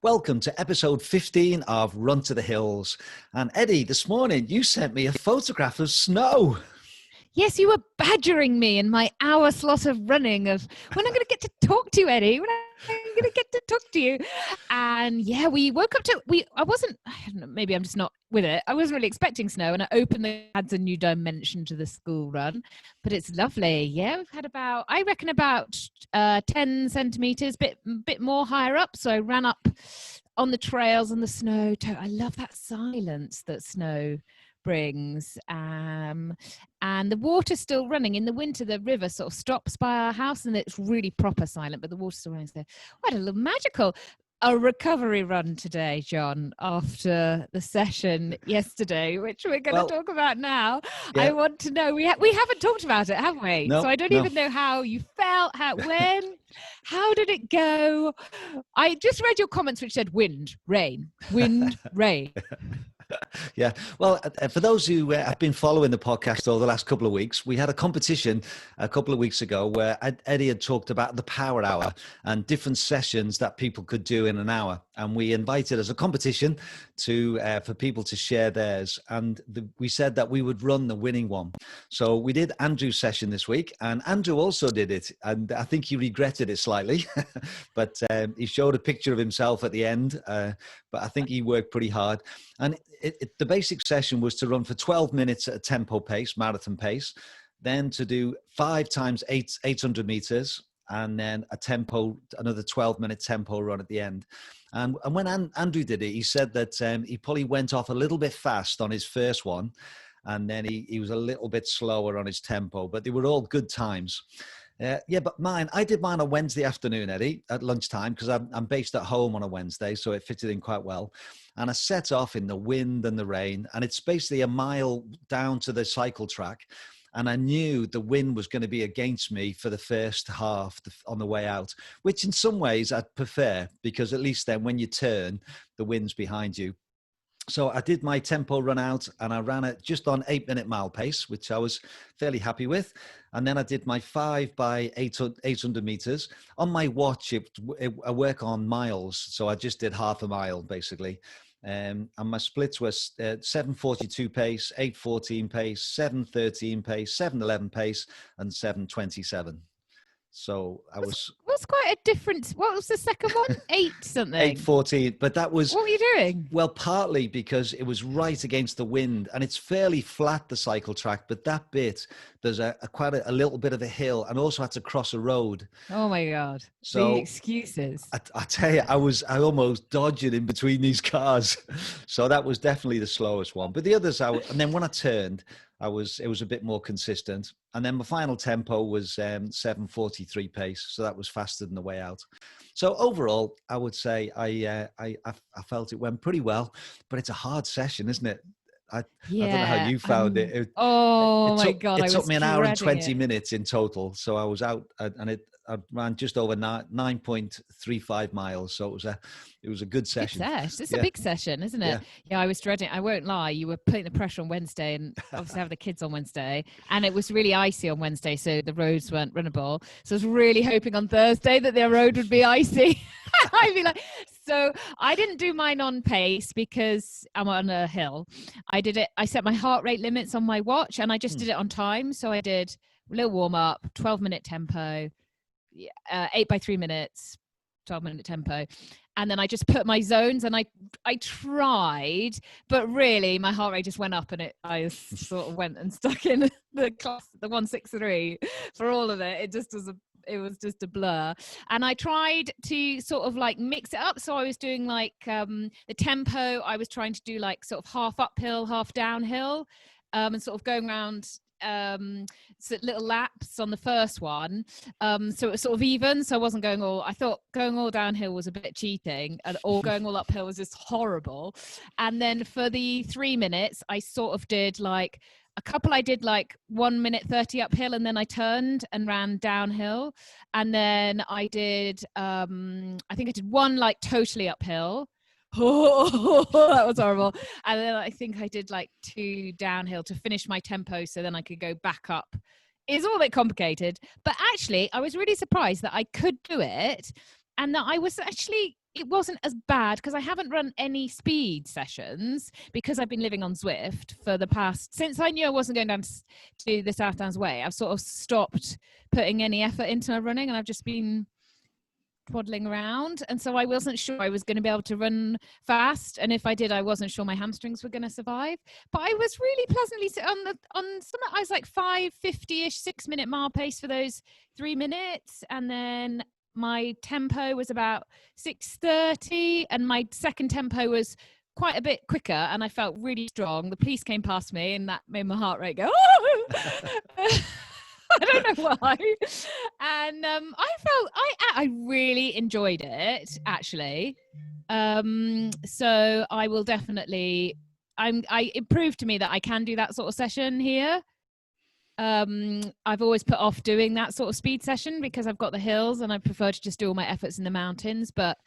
Welcome to episode 15 of Run to the Hills. And Eddie, this morning you sent me a photograph of snow. Yes, you were badgering me in my hour slot of running of when I'm going to get to talk to you, Eddie. When I'm going to get to talk to you. And yeah, we woke up to, I don't know, maybe I'm just not with it. I wasn't really expecting snow, and I opened adds a new dimension to the school run, but it's lovely. Yeah, we've had about 10 centimeters, bit more higher up. So I ran up on the trails and the snow. I love that silence that snow brings, and the water's still running. In the winter, the river sort of stops by our house and it's really proper silent, but the water's still running. So what a little magical recovery run today, John, after the session yesterday, which we're going to talk about now. Yeah. I want to know, we haven't talked about it, have we? No, so I don't even know how you felt, how did it go? I just read your comments which said wind, rain. Yeah, well, for those who have been following the podcast over the last couple of weeks, we had a competition a couple of weeks ago where Eddie had talked about the power hour and different sessions that people could do in an hour. And we invited as a competition for people to share theirs. And we said that we would run the winning one. So we did Andrew's session this week, and Andrew also did it. And I think he regretted it slightly, but he showed a picture of himself at the end. But I think he worked pretty hard. And the basic session was to run for 12 minutes at a tempo pace, marathon pace, then to do 5 times 800 meters, and then another 12-minute tempo run at the end. And when Andrew did it, he said that he probably went off a little bit fast on his first one, and then he was a little bit slower on his tempo, but they were all good times. But I did mine on Wednesday afternoon, Eddie, at lunchtime, because I'm based at home on a Wednesday, so it fitted in quite well. And I set off in the wind and the rain, and it's basically a mile down to the cycle track. And I knew the wind was going to be against me for the first half on the way out, which in some ways I'd prefer, because at least then when you turn, the wind's behind you. So I did my tempo run out, and I ran it just on 8-minute mile pace, which I was fairly happy with. And then I did my 5 by 800 meters. On my watch, I work on miles, so I just did half a mile basically. And my splits were 7:42 pace, 8:14 pace, 7:13 pace, 7:11 pace, and 7:27. So What's quite a difference. What was the second one? 8 something. 8:14. But that was. What were you doing? Well, partly because it was right against the wind, and it's fairly flat, the cycle track. But that bit, there's quite a little bit of a hill, and also had to cross a road. Oh my God! So the excuses. I tell you, I almost dodged in between these cars. So that was definitely the slowest one. But the others, and then when I turned, it was a bit more consistent. And then my final tempo was 7:43 pace, so that was faster than the way out. So overall, I would say I felt it went pretty well, but it's a hard session, isn't it? I don't know how you found it. It took me an hour and 20 minutes in total. So I was out, and I ran just over 9.35 miles. So it was a good session. It's a big session, isn't it? Yeah, I was dreading. I won't lie. You were putting the pressure on Wednesday, and obviously have the kids on Wednesday, and it was really icy on Wednesday, so the roads weren't runnable. So I was really hoping on Thursday that the road would be icy. I'd be like. So I didn't do mine on pace because I'm on a hill. I set my heart rate limits on my watch, and I just did it on time. So I did a little warm up, 12-minute tempo, 8 by 3 minutes, 12-minute tempo. And then I just put my zones, and I tried, but really my heart rate just went up, and I sort of went and stuck in the 163 for all of it. It was just a blur. And I tried to sort of like mix it up. So I was doing like the tempo, I was trying to do like sort of half uphill, half downhill, and sort of going around little laps on the first one. So it was sort of even. So I wasn't I thought going all downhill was a bit cheating, or going all uphill was just horrible. And then for the 3 minutes, I sort of did like a couple. I did like 1 minute 30 uphill, and then I turned and ran downhill. And then I did, I think I did one like totally uphill. Oh, that was horrible. And then I think I did like 2 downhill to finish my tempo, so then I could go back up. It's all a bit complicated, but actually I was really surprised that I could do it, and that I was actually it wasn't as bad because I haven't run any speed sessions because I've been living on Zwift for the past, since I knew I wasn't going down to the South Downs Way. I've sort of stopped putting any effort into my running, and I've just been twaddling around, and so I wasn't sure I was going to be able to run fast, and if I did, I wasn't sure my hamstrings were going to survive. But I was really pleasantly on some, I was like 5:50ish, 6-minute mile pace for those 3 minutes, and then my tempo was about 6:30, and my second tempo was quite a bit quicker, and I felt really strong. The police came past me, and that made my heart rate go, oh! I don't know why. And I really enjoyed it, actually. So I will definitely, it proved to me that I can do that sort of session here. I've always put off doing that sort of speed session because I've got the hills and I prefer to just do all my efforts in the mountains. But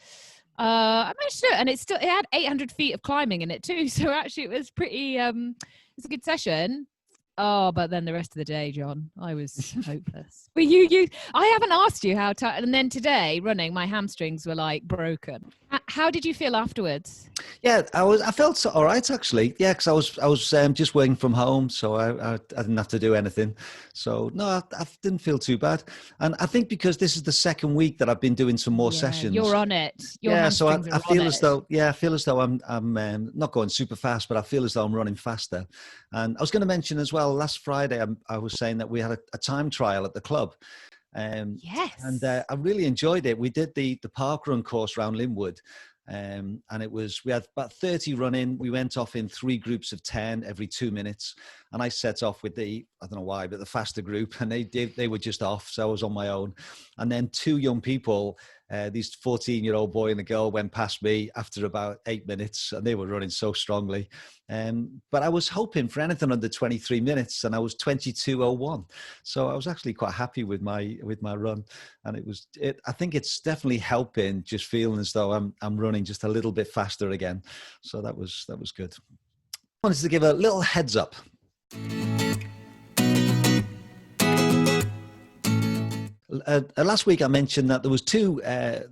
I managed to do it, and it had 800 feet of climbing in it too. So actually it was pretty, it's a good session. Oh, but then the rest of the day, John, I was hopeless. But I haven't asked you how to, and then today running, my hamstrings were like broken. How did you feel afterwards? Yeah, I felt all right, actually. Yeah, because I was just working from home, so I didn't have to do anything. So no, I didn't feel too bad. And I think because this is the second week that I've been doing some more sessions. You're on it. So I feel as though I'm not going super fast, but I feel as though I'm running faster. And I was going to mention as well, last Friday I was saying that we had a time trial at the club. Yes. And I really enjoyed it. We did the park run course around Linwood. And we had about 30 running. We went off in 3 groups of 10 every 2 minutes. And I set off with I don't know why, but the faster group, and they were just off. So I was on my own. And then 2 young people, these 14-year-old boy and a girl, went past me after about 8 minutes, and they were running so strongly. But I was hoping for anything under 23 minutes, and I was 22:01. So I was actually quite happy with my run. And I think it's definitely helping, just feeling as though I'm running just a little bit faster again. So that was good. I wanted to give a little heads up. Last week I mentioned that there was 2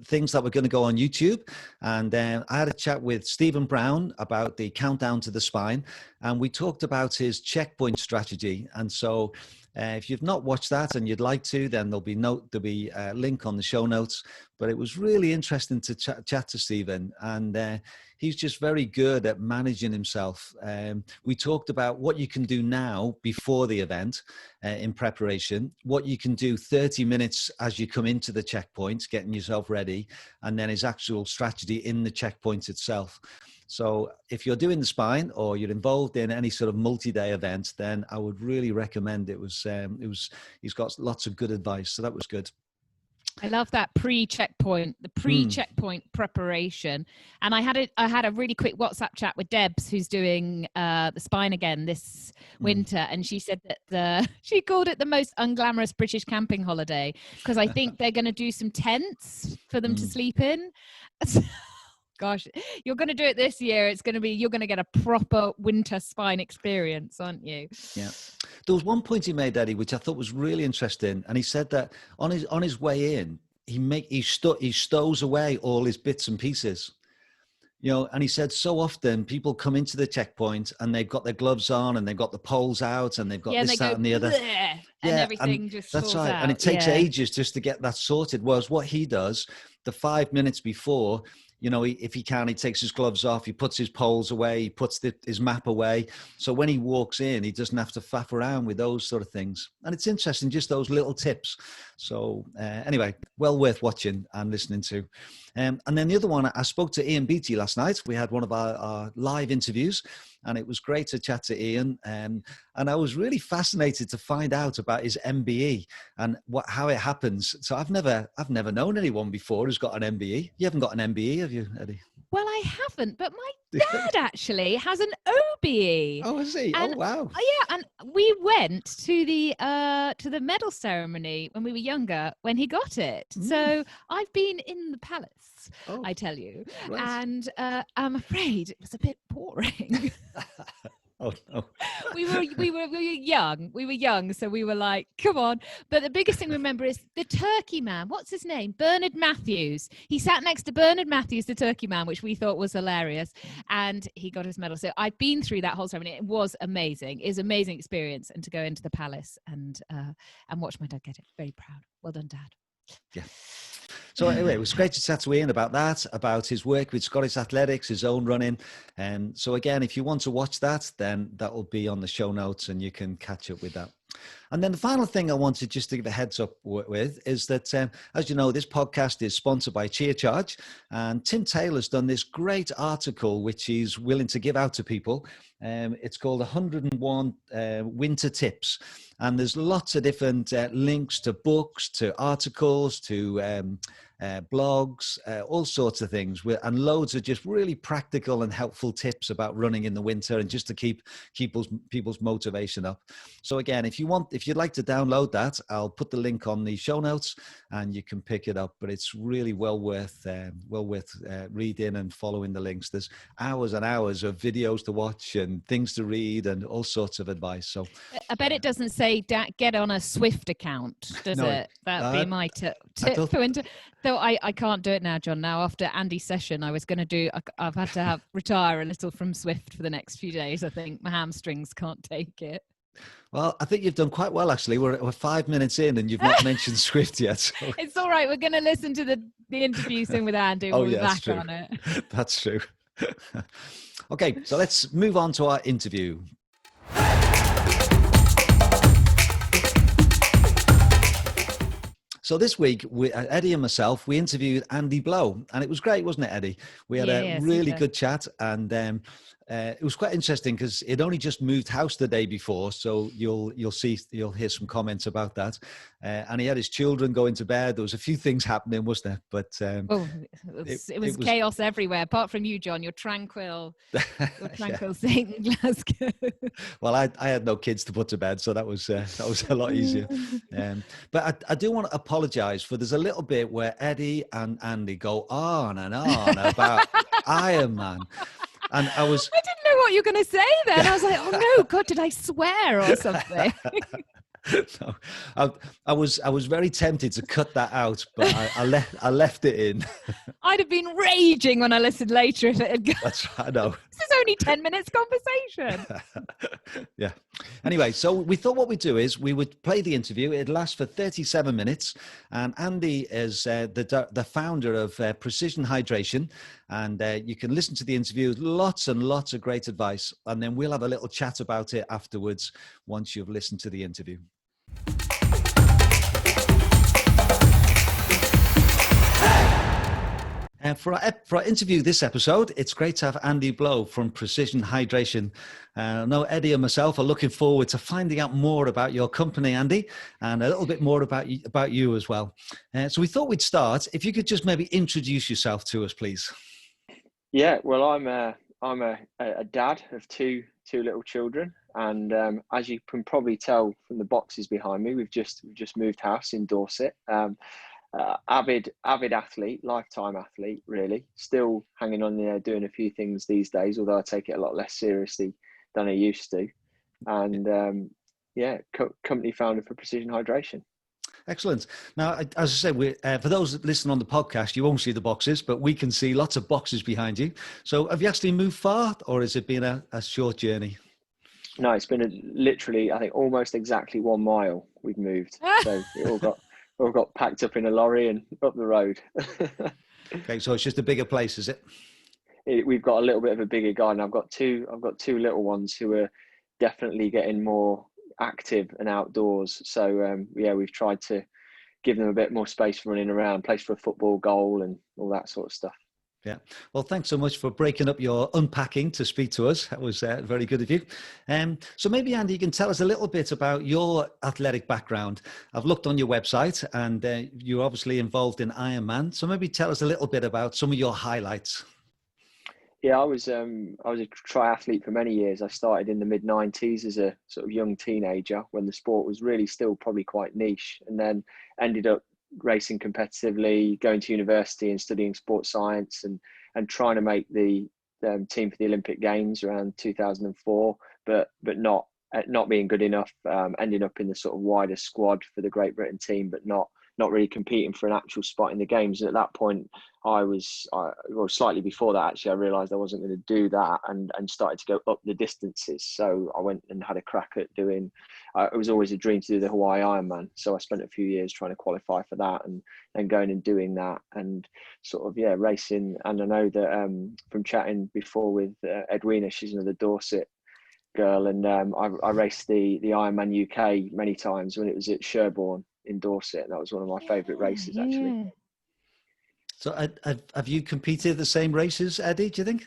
things that were going to go on YouTube, and I had a chat with Stephen Brown about the countdown to the spine, and we talked about his checkpoint strategy. And so if you've not watched that and you'd like to, then there'll be a link on the show notes. But it was really interesting to chat to Stephen, and he's just very good at managing himself. We talked about what you can do now before the event in preparation, what you can do 30 minutes as you come into the checkpoint, getting yourself ready, and then his actual strategy in the checkpoint itself. So if you're doing the spine or you're involved in any sort of multi-day event, then I would really recommend it. He's got lots of good advice. So that was good. I love that pre-checkpoint preparation. And I had a really quick WhatsApp chat with Debs, who's doing the spine again this winter, and she said that she called it the most unglamorous British camping holiday because I think they're going to do some tents for them to sleep in. Gosh, you're going to do it this year. You're going to get a proper winter spine experience, aren't you? Yeah. There was one point he made, Eddie, which I thought was really interesting. And he said that on his way in, he stows away all his bits and pieces. And he said so often people come into the checkpoint and they've got their gloves on and they've got the poles out and they've got this, that, and the other. And everything just falls out. And it takes ages just to get that sorted. Whereas what he does, the 5 minutes before, if he can, he takes his gloves off, he puts his poles away, he puts his map away. So when he walks in, he doesn't have to faff around with those sort of things. And it's interesting, just those little tips. So anyway, well worth watching and listening to. And then the other one, I spoke to Ian Beattie last night. We had one of our live interviews, and it was great to chat to Ian. And I was really fascinated to find out about his MBE and how it happens. So I've never known anyone before who's got an MBE. You haven't got an MBE, have you, Eddie? Well, I haven't, but my dad actually has an OBE. Oh, is he? And, oh, wow. Yeah, and we went to the medal ceremony when we were younger when he got it. So I've been in the palace, I tell you, right. And I'm afraid it was a bit boring. Oh no. We were young, so we were like, come on. But the biggest thing we remember is the turkey man. What's his name? Bernard Matthews. He sat next to Bernard Matthews, the turkey man, which we thought was hilarious, and he got his medal. So I've been through that whole ceremony. It was amazing. It was an amazing experience, and to go into the palace and watch my dad get it. Very proud. Well done, Dad. Yeah. So anyway, it was great to chat to Ian about that, about his work with Scottish Athletics, his own running. And so again, if you want to watch that, then that will be on the show notes and you can catch up with that. And then the final thing I wanted just to give a heads up with is that, as you know, this podcast is sponsored by Cheer Charge. And Tim Taylor's done this great article, which he's willing to give out to people. It's called 101 Winter Tips. And there's lots of different links to books, to articles, to blogs, all sorts of things, and loads of just really practical and helpful tips about running in the winter and just to keep people's motivation up. So again, if you'd like to download that, I'll put the link on the show notes and you can pick it up. But it's really well worth reading and following the links. There's hours and hours of videos to watch and things to read and all sorts of advice. So I bet it doesn't say get on a Swift account, does it? That'd be my tip for winter. Though I can't do it now, John. Now after Andy's session, I was going to do. I've had to retire a little from Swift for the next few days. I think my hamstrings can't take it. Well, I think you've done quite well, actually. We're 5 minutes in and you've not mentioned Swift yet. So. It's all right. We're going to listen to the interview soon with Andy. We'll be back on it. That's true. Okay, so let's move on to our interview. So this week, Eddie and myself, we interviewed Andy Blow, and it was great, wasn't it, Eddie? We had a really good chat, and it was quite interesting because it only just moved house the day before, so you'll hear some comments about that. And he had his children going to bed. There was a few things happening, wasn't there? But it was chaos everywhere. Apart from you, John, you're tranquil. You're tranquil staying in Glasgow. Well, I had no kids to put to bed, so that was a lot easier. But I do want to apologise for there's a little bit where Eddie and Andy go on and on about Iron Man. And I didn't know what you were going to say then. I was like, oh no, God, did I swear or something? No, I was very tempted to cut that out, but I left it in. I'd have been raging when I listened later if it had gone. That's right, I know. This is only 10 minutes conversation. Yeah. Anyway, so we thought what we'd do is we would play the interview. It'd last for 37 minutes. And Andy is the founder of Precision Hydration. And you can listen to the interview. Lots and lots of great advice. And then we'll have a little chat about it afterwards once you've listened to the interview. For our interview this episode, it's great to have Andy Blow from Precision Hydration. I know Eddie and myself are looking forward to finding out more about your company, Andy, and a little bit more about you as well. So we thought we'd start. If you could just maybe introduce yourself to us, please. Yeah, well, I'm a dad of two little children, and as you can probably tell from the boxes behind me, we've just moved house in Dorset. Avid athlete, lifetime athlete, really. Still hanging on there, doing a few things these days, although I take it a lot less seriously than I used to. And company founder for Precision Hydration. Excellent. Now, as I said, for those that listen on the podcast, you won't see the boxes, but we can see lots of boxes behind you. So have you actually moved far, or has it been a short journey? No, it's been literally, I think, almost exactly 1 mile we've moved. So it all got packed up in a lorry and up the road. Okay, so it's just a bigger place, is it? We've got a little bit of a bigger garden. I've got two little ones who are definitely getting more active and outdoors. So we've tried to give them a bit more space for running around, place for a football goal and all that sort of stuff. Yeah. Well, thanks so much for breaking up your unpacking to speak to us. That was very good of you. So maybe, Andy, you can tell us a little bit about your athletic background. I've looked on your website and you're obviously involved in Ironman. So maybe tell us a little bit about some of your highlights. Yeah, I was a triathlete for many years. I started in the mid-90s as a sort of young teenager when the sport was really still probably quite niche, and then ended up racing competitively, going to university and studying sports science and trying to make the team for the Olympic Games around 2004. but not being good enough, ending up in the sort of wider squad for the Great Britain team, but not really competing for an actual spot in the games. And at that point, slightly before that, actually, I realised I wasn't going to do that, and started to go up the distances. So I went and had a crack at doing. It was always a dream to do the Hawaii Ironman. So I spent a few years trying to qualify for that, and then going and doing that, and sort of racing. And I know that from chatting before with Edwina, she's another Dorset girl, and I raced the Ironman UK many times when it was at Sherborne in Dorset. That was one of my favourite races, actually. So have you competed the same races, Eddie, do you think?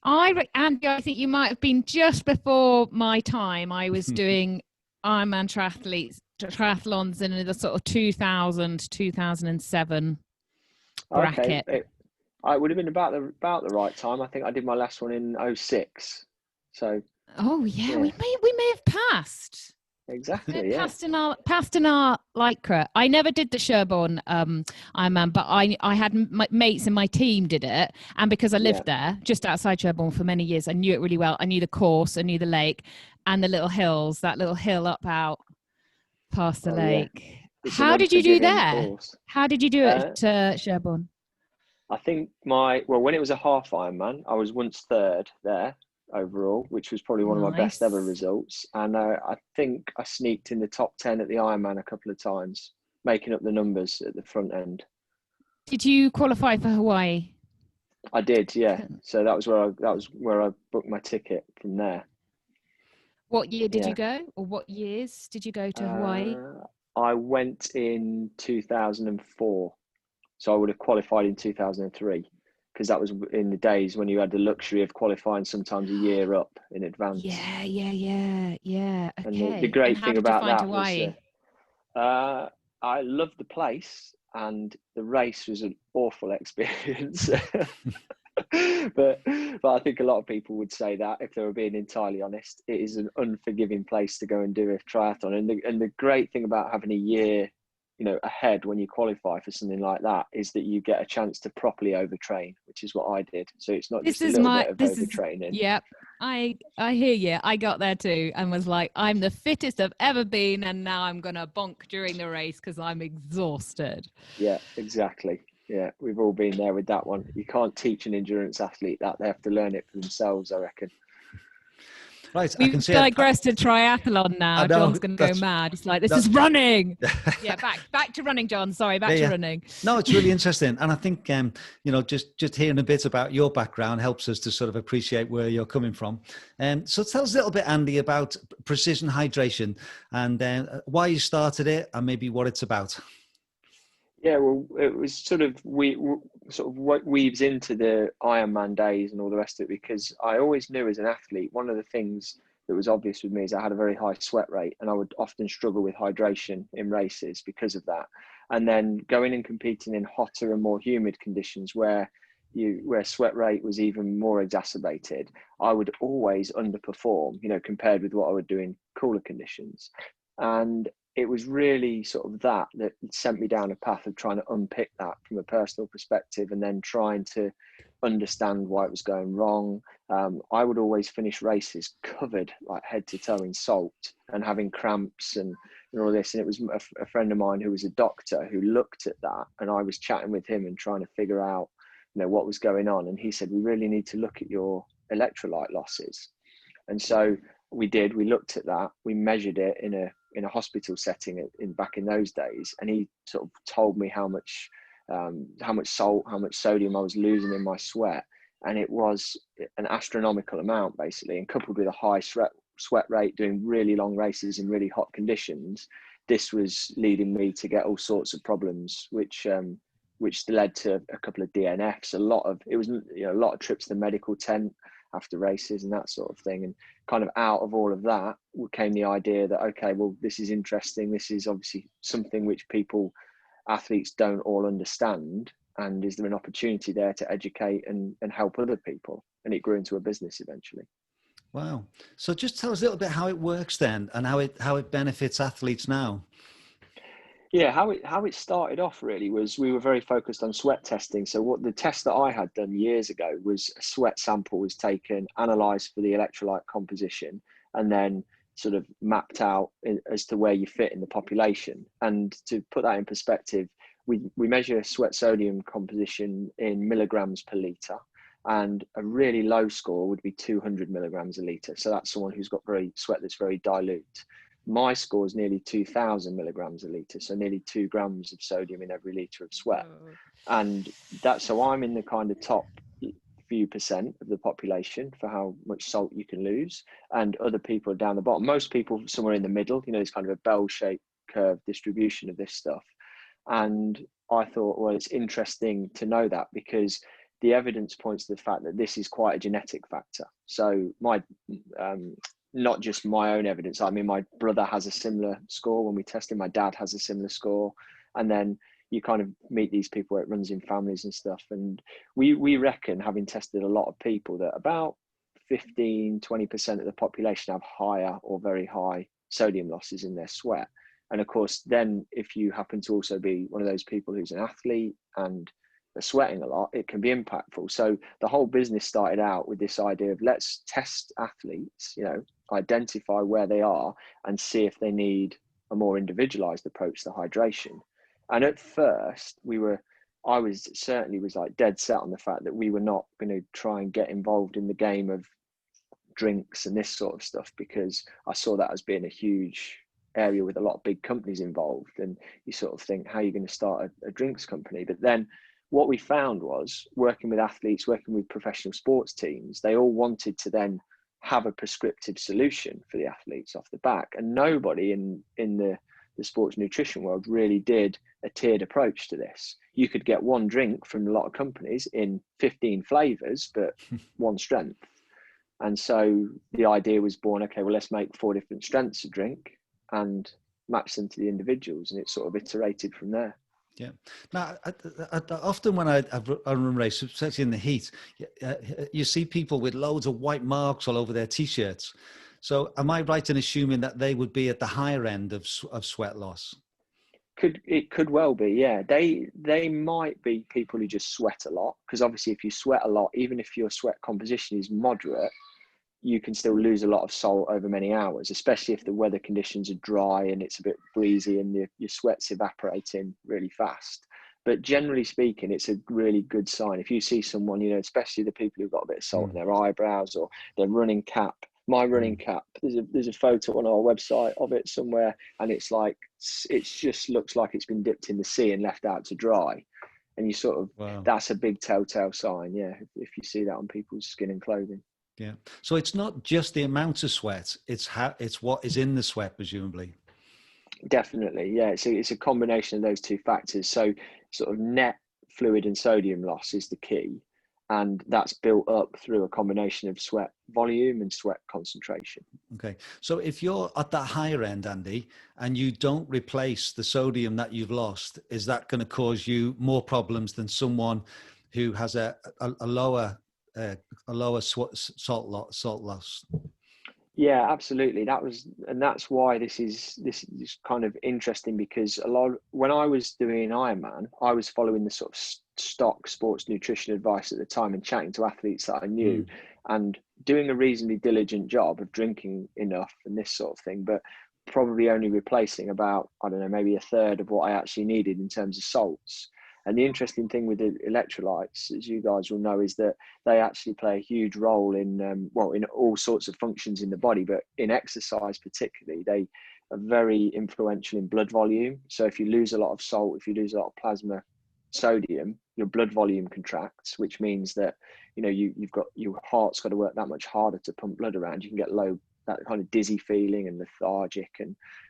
Andy, I think you might have been just before my time. I was doing Ironman triathlons in the sort of 2000, 2007 bracket. Okay. I would have been about the right time. I think I did my last one in 2006. So. Oh yeah, we may have passed. Exactly. Yeah. Passed in our lycra. I never did the Sherborne Ironman, but I had mates in my team did it, and because I lived there just outside Sherborne for many years, I knew it really well. I knew the course, I knew the lake, and the little hills. That little hill up out past the lake. Yeah. How did you do there? How did you do it at Sherborne? I think when it was a half Ironman, I was once third there overall, which was probably one of my best ever results. And I think I sneaked in the top 10 at the Ironman a couple of times, making up the numbers at the front end. Did you qualify for Hawaii? I did, yeah. So that was where I booked my ticket from there. What year did you go, or what years did you go to Hawaii? I went in 2004, so I would have qualified in 2003. Because that was in the days when you had the luxury of qualifying sometimes a year up in advance. Yeah. Okay. And the great thing about that was I loved the place, and the race was an awful experience. but I think a lot of people would say that, if they were being entirely honest, it is an unforgiving place to go and do a triathlon. And the great thing about having a year ahead when you qualify for something like that is that you get a chance to properly overtrain, which is what I did. So it's not just a little bit of overtraining. Yep. I hear you. I got there too and was like, I'm the fittest I've ever been, and now I'm going to bonk during the race because I'm exhausted. Yeah, exactly. Yeah, we've all been there with that one. You can't teach an endurance athlete that. They have to learn it for themselves, I reckon. Right, We've digressed to triathlon now. John's going to go mad. He's like, this is running. Yeah, back to running, John. Sorry, back to running. No, it's really interesting. And I think, just hearing a bit about your background helps us to sort of appreciate where you're coming from. So tell us a little bit, Andy, about precision hydration and why you started it and maybe what it's about. Yeah, well, it was sort of what weaves into the Ironman days and all the rest of it, because I always knew as an athlete, one of the things that was obvious with me is I had a very high sweat rate, and I would often struggle with hydration in races because of that. And then going and competing in hotter and more humid conditions where sweat rate was even more exacerbated, I would always underperform, compared with what I would do in cooler conditions. And it was really sort of that sent me down a path of trying to unpick that from a personal perspective, and then trying to understand why it was going wrong. I would always finish races covered like head to toe in salt and having cramps and all this. And it was a friend of mine who was a doctor who looked at that, and I was chatting with him and trying to figure out, what was going on. And he said, we really need to look at your electrolyte losses. And so we looked at that, we measured it in a hospital setting back in those days, and he sort of told me how much salt, how much sodium I was losing in my sweat, and it was an astronomical amount basically. And coupled with a high sweat rate, doing really long races in really hot conditions, this was leading me to get all sorts of problems, which led to a couple of DNFs, a lot of trips to the medical tent after races and that sort of thing. And kind of out of all of that came the idea that, okay, well, this is interesting. This is obviously something which athletes don't all understand. And is there an opportunity there to educate and help other people? And it grew into a business eventually. Wow. So just tell us a little bit how it works then, and how it benefits athletes now. Yeah, how it started off really was we were very focused on sweat testing. So what the test that I had done years ago was a sweat sample was taken, analysed for the electrolyte composition, and then sort of mapped out as to where you fit in the population. And to put that in perspective, we measure sweat sodium composition in milligrams per litre, and a really low score would be 200 milligrams a litre. So that's someone who's got sweat that's very dilute. My score is nearly 2,000 milligrams a litre, so nearly 2 grams of sodium in every litre of sweat. And so I'm in the kind of top few percent of the population for how much salt you can lose, and other people are down the bottom. Most people somewhere in the middle, it's kind of a bell-shaped curve distribution of this stuff. And I thought, well, it's interesting to know that, because the evidence points to the fact that this is quite a genetic factor. So not just my own evidence. I mean, my brother has a similar score when we tested. My dad has a similar score. And then you kind of meet these people where it runs in families and stuff. And we reckon, having tested a lot of people, that about 15-20% of the population have higher or very high sodium losses in their sweat. And of course, then if you happen to also be one of those people who's an athlete and they're sweating a lot, it can be impactful. So the whole business started out with this idea of, let's test athletes, identify where they are and see if they need a more individualized approach to hydration. And at first I was like dead set on the fact that we were not going to try and get involved in the game of drinks and this sort of stuff, because I saw that as being a huge area with a lot of big companies involved. And you sort of think, how are you going to start a drinks company? But then what we found was, working with athletes, working with professional sports teams, they all wanted to then have a prescriptive solution for the athletes off the back. And nobody in the sports nutrition world really did a tiered approach to this. You could get one drink from a lot of companies in 15 flavors, but one strength. And so the idea was born, okay, well, let's make 4 different strengths of drink and match them to the individuals. And it sort of iterated from there. Yeah. Now, often when I run races, especially in the heat, you see people with loads of white marks all over their T-shirts. So am I right in assuming that they would be at the higher end of sweat loss? It could well be, yeah. They might be people who just sweat a lot, because obviously if you sweat a lot, even if your sweat composition is moderate, you can still lose a lot of salt over many hours, especially if the weather conditions are dry and it's a bit breezy and your sweat's evaporating really fast. But generally speaking, it's a really good sign. If you see someone, especially the people who've got a bit of salt in their eyebrows or their running cap. My running cap, there's a photo on our website of it somewhere, and it's like, it just looks like it's been dipped in the sea and left out to dry. And you sort of, wow. That's a big telltale sign, yeah, if you see that on people's skin and clothing. Yeah. So it's not just the amount of sweat, it's what is in the sweat, presumably. Definitely, yeah. It's a combination of those two factors. So sort of net fluid and sodium loss is the key. And that's built up through a combination of sweat volume and sweat concentration. Okay. So if you're at that higher end, Andy, and you don't replace the sodium that you've lost, is that going to cause you more problems than someone who has a lower salt loss? Yeah, absolutely. That's why this is kind of interesting, because when I was doing Ironman, I was following the sort of stock sports nutrition advice at the time and chatting to athletes that I knew and doing a reasonably diligent job of drinking enough and this sort of thing, but probably only replacing about, I don't know, maybe a third of what I actually needed in terms of salts. And the interesting thing with the electrolytes, as you guys will know, is that they actually play a huge role in, in all sorts of functions in the body, but in exercise particularly, they are very influential in blood volume. So if you lose a lot of salt, if you lose a lot of plasma sodium, your blood volume contracts, which means that, you've got, your heart's got to work that much harder to pump blood around. You can get that kind of dizzy feeling and lethargic,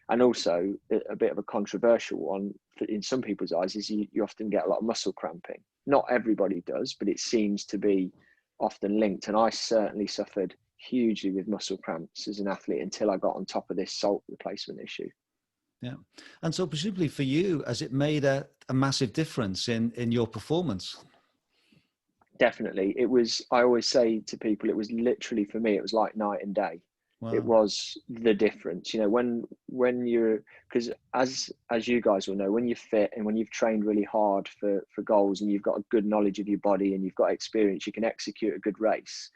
and also a bit of a controversial one in some people's eyes is you often get a lot of muscle cramping. Not everybody does, but it seems to be often linked. And I certainly suffered hugely with muscle cramps as an athlete until I got on top of this salt replacement issue. Yeah. And so presumably for you, has it made a massive difference in your performance? Definitely. I always say to people, it was literally, for me, it was like night and day. It Wow. was the difference, you know, when you're, because as you guys will know, when you're fit and when you've trained really hard for goals and you've got a good knowledge of your body and you've got experience, you can execute a good race.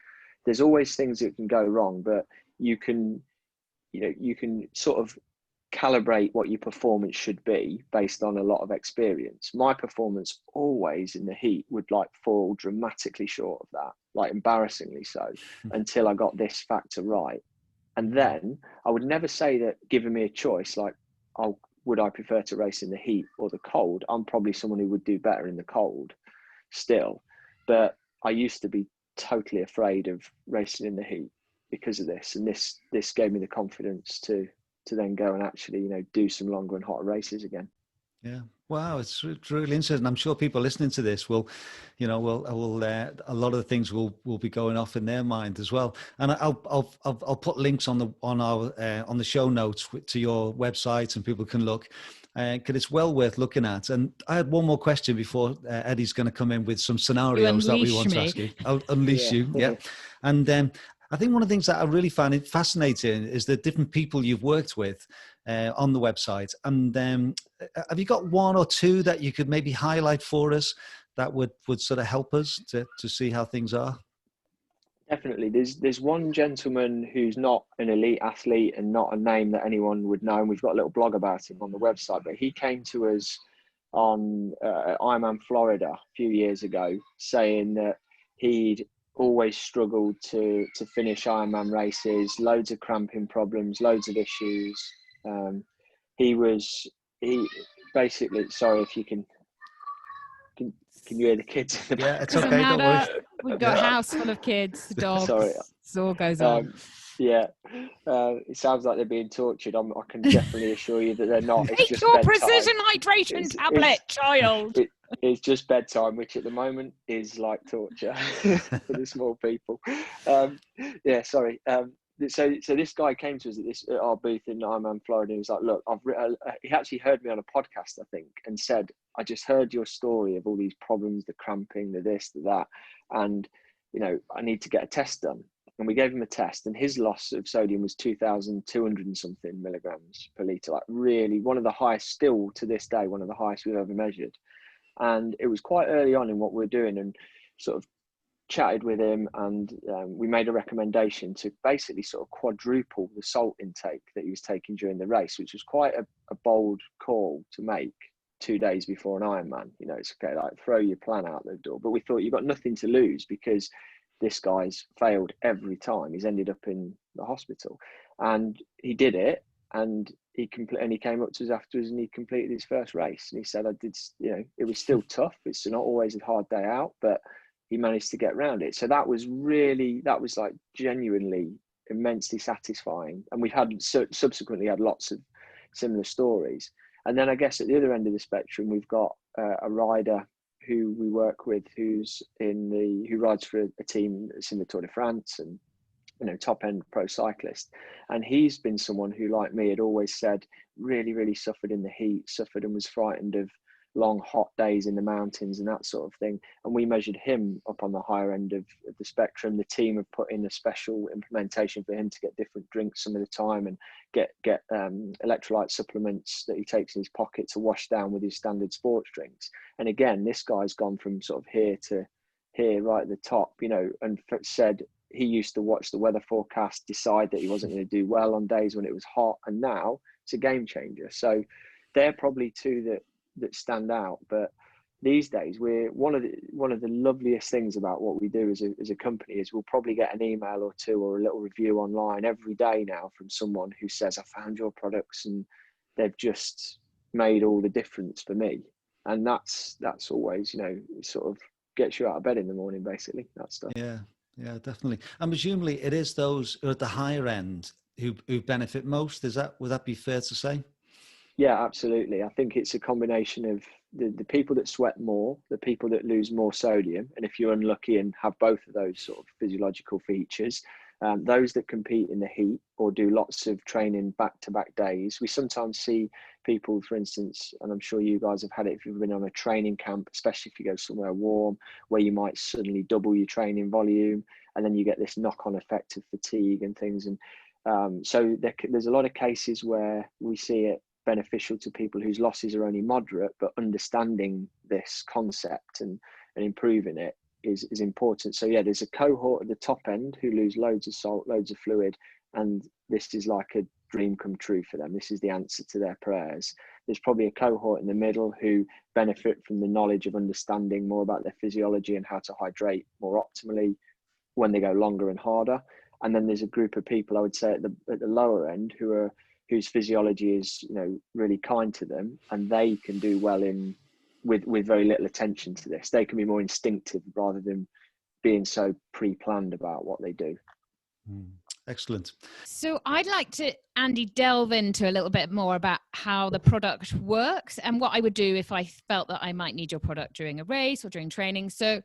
There's always things that can go wrong, but you can, you know, you can sort of calibrate what your performance should be based on a lot of experience. My performance always in the heat would like fall dramatically short of that, like embarrassingly so, until I got this factor right. And then I would never say that, given me a choice, like, oh, would I prefer to race in the heat or the cold? I'm probably someone who would do better in the cold still. But I used to be totally afraid of racing in the heat because of this. And this gave me the confidence to then go and actually, you know, do some longer and hotter races again. Yeah. Wow. It's really interesting. I'm sure people listening to this will, you know, a lot of the things will be going off in their mind as well. And I'll put links on the show notes to your website, and people can look, because it's well worth looking at. And I had one more question before Eddie's going to come in with some scenarios that we want to ask you. I'll unleash you. Yeah. And I think one of the things that I really find it fascinating is the different people you've worked with on the website. And have you got one or two that you could maybe highlight for us that would sort of help us to see how things are? Definitely. There's one gentleman who's not an elite athlete and not a name that anyone would know, and we've got a little blog about him on the website, but he came to us on Ironman Florida a few years ago saying that he'd always struggled to finish Ironman races, loads of cramping problems, loads of issues. He basically, sorry if you can you hear the kids in the Yeah, it's Doesn't okay. Don't worry. matter. We've got a house full of kids, dogs. Sorry. It all goes on. Yeah, it sounds like they're being tortured. I can definitely assure you that they're not. It's Take just your bedtime. precision hydration tablet, child. It's just bedtime, which at the moment is like torture for the small people. Yeah, sorry. So this guy came to us at our booth in Ironman, Florida, and he was like, look, he actually heard me on a podcast, I think, and said, I just heard your story of all these problems, the cramping, the this, the that, and, you know, I need to get a test done. And we gave him a test, and his loss of sodium was 2,200 and something milligrams per litre, like really one of the highest, still to this day, one of the highest we've ever measured. And it was quite early on in what we're doing, and sort of chatted with him, and we made a recommendation to basically sort of quadruple the salt intake that he was taking during the race, which was quite a bold call to make 2 days before an Ironman. You know, it's okay, like throw your plan out the door. But we thought you've got nothing to lose, because this guy's failed every time. He's ended up in the hospital, and he did it, and he came up to us afterwards, and he completed his first race. And he said, I did, you know, it was still tough. It's not always a hard day out, but he managed to get around it. So that was like genuinely immensely satisfying. And we've subsequently had lots of similar stories. And then I guess at the other end of the spectrum, we've got a rider who we work with who rides for a team that's in the Tour de France, and, you know, top end pro cyclist. And he's been someone who, like me, had always said really, really suffered in the heat, suffered and was frightened of long hot days in the mountains and that sort of thing. And we measured him up on the higher end of the spectrum. The team have put in a special implementation for him to get different drinks some of the time, and get electrolyte supplements that he takes in his pocket to wash down with his standard sports drinks. And again, this guy's gone from sort of here to here, right at the top, you know, and said he used to watch the weather forecast, decide that he wasn't going to do well on days when it was hot, and now it's a game changer. So they're probably two that stand out. But these days, we're one of the loveliest things about what we do as a company is we'll probably get an email or two or a little review online every day now from someone who says, I found your products and they've just made all the difference for me. And that's always, you know, sort of gets you out of bed in the morning, basically, that stuff. Yeah definitely. And presumably it is those who are at the higher end who benefit most. Would that be fair to say? Yeah, absolutely. I think it's a combination of the people that sweat more, the people that lose more sodium, and if you're unlucky and have both of those sort of physiological features, those that compete in the heat or do lots of training back-to-back days. We sometimes see people, for instance, and I'm sure you guys have had it if you've been on a training camp, especially if you go somewhere warm, where you might suddenly double your training volume, and then you get this knock-on effect of fatigue and things. And So there's a lot of cases where we see it beneficial to people whose losses are only moderate, but understanding this concept and improving it is important. So yeah, there's a cohort at the top end who lose loads of salt, loads of fluid, and this is like a dream come true for them. This is the answer to their prayers. There's probably a cohort in the middle who benefit from the knowledge of understanding more about their physiology and how to hydrate more optimally when they go longer and harder. And then there's a group of people, I would say, at the lower end whose physiology is, really kind to them, and they can do well with very little attention to this. They can be more instinctive rather than being so pre-planned about what they do. Excellent. So I'd like to, Andy, delve into a little bit more about how the product works and what I would do if I felt that I might need your product during a race or during training. So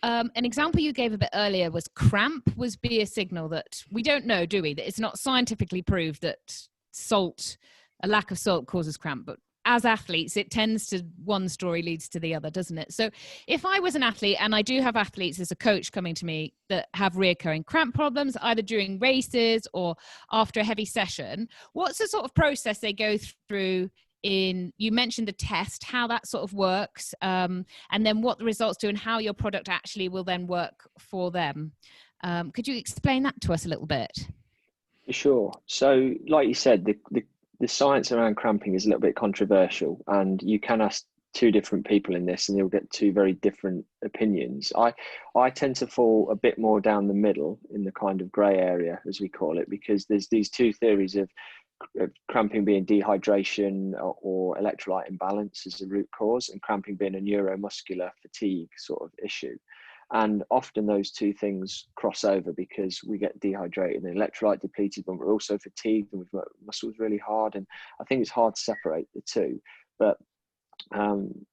an example you gave a bit earlier was cramp be a signal that we don't know, do we? That it's not scientifically proved that a lack of salt causes cramp, but as athletes, it tends to, one story leads to the other, doesn't it? So if I was an athlete, and I do have athletes as a coach coming to me that have reoccurring cramp problems, either during races or after a heavy session, what's the sort of process they go through you mentioned the test, how that sort of works, and then what the results do and how your product actually will then work for them. Could you explain that to us a little bit? Sure. So like you said, the science around cramping is a little bit controversial, and you can ask two different people in this and you'll get two very different opinions. I tend to fall a bit more down the middle in the kind of grey area, as we call it, because there's these two theories of cramping being dehydration or electrolyte imbalance as the root cause, and cramping being a neuromuscular fatigue sort of issue. And often those two things cross over because we get dehydrated and electrolyte depleted, but we're also fatigued and we've worked muscles really hard. And I think it's hard to separate the two. But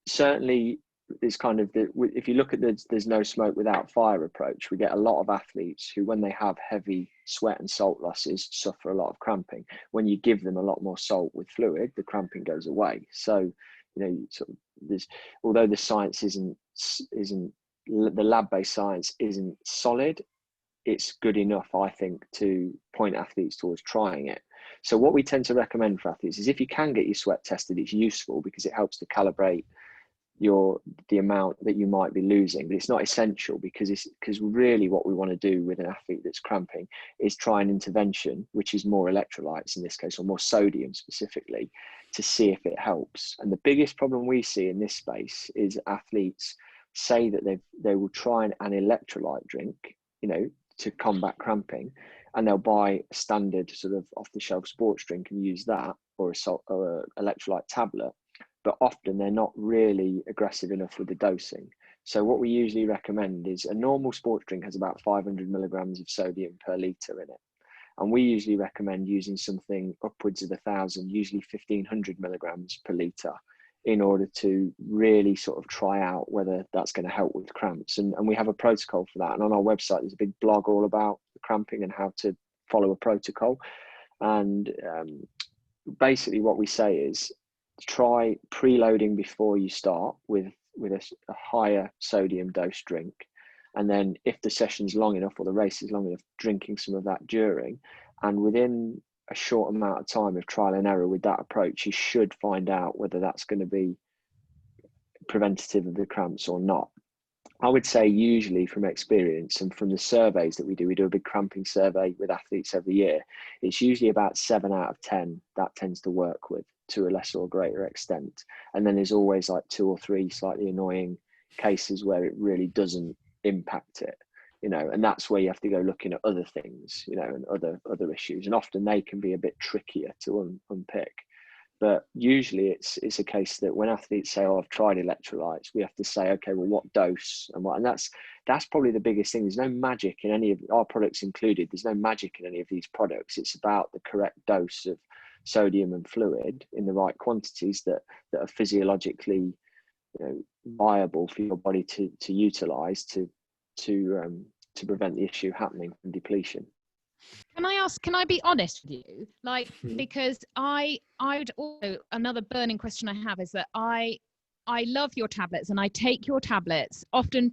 certainly it's kind of, if you look at there's no smoke without fire approach, we get a lot of athletes who, when they have heavy sweat and salt losses, suffer a lot of cramping. When you give them a lot more salt with fluid, the cramping goes away. So, sort of although the science isn't the lab-based science isn't solid, it's good enough, I think, to point athletes towards trying it. So what we tend to recommend for athletes is, if you can get your sweat tested, it's useful because it helps to calibrate the amount that you might be losing, but it's not essential because really what we want to do with an athlete that's cramping is try an intervention which is more electrolytes in this case, or more sodium specifically, to see if it helps. And the biggest problem we see in this space is athletes say that they will try an electrolyte drink, to combat cramping, and they'll buy a standard sort of off-the-shelf sports drink and use that, or a electrolyte tablet, but often they're not really aggressive enough with the dosing. So what we usually recommend is, a normal sports drink has about 500 milligrams of sodium per litre in it. And we usually recommend using something upwards of 1,000, usually 1,500 milligrams per litre, in order to really sort of try out whether that's going to help with cramps. And we have a protocol for that. And on our website, there's a big blog all about the cramping and how to follow a protocol. And basically what we say is, try preloading before you start with a higher sodium dose drink. And then if the session's long enough or the race is long enough, drinking some of that during. And within a short amount of time of trial and error with that approach, you should find out whether that's going to be preventative of the cramps or not. I would say, usually from experience and from the surveys that we do a big cramping survey with athletes every year, it's usually about 7 out of 10 that tends to work with, to a lesser or greater extent. And then there's always like 2 or 3 slightly annoying cases where it really doesn't impact it, and that's where you have to go looking at other things, and other issues, and often they can be a bit trickier to unpick. But usually it's a case that when athletes say, "Oh, I've tried electrolytes," we have to say, "Okay, well, what dose and what?" And that's probably the biggest thing. There's no magic in any of our products included. There's no magic in any of these products. It's about the correct dose of sodium and fluid in the right quantities that are physiologically, viable for your body to utilize to prevent the issue happening from depletion. Can I be honest with you? Because I would also, another burning question I have is that I I love your tablets, and I take your tablets often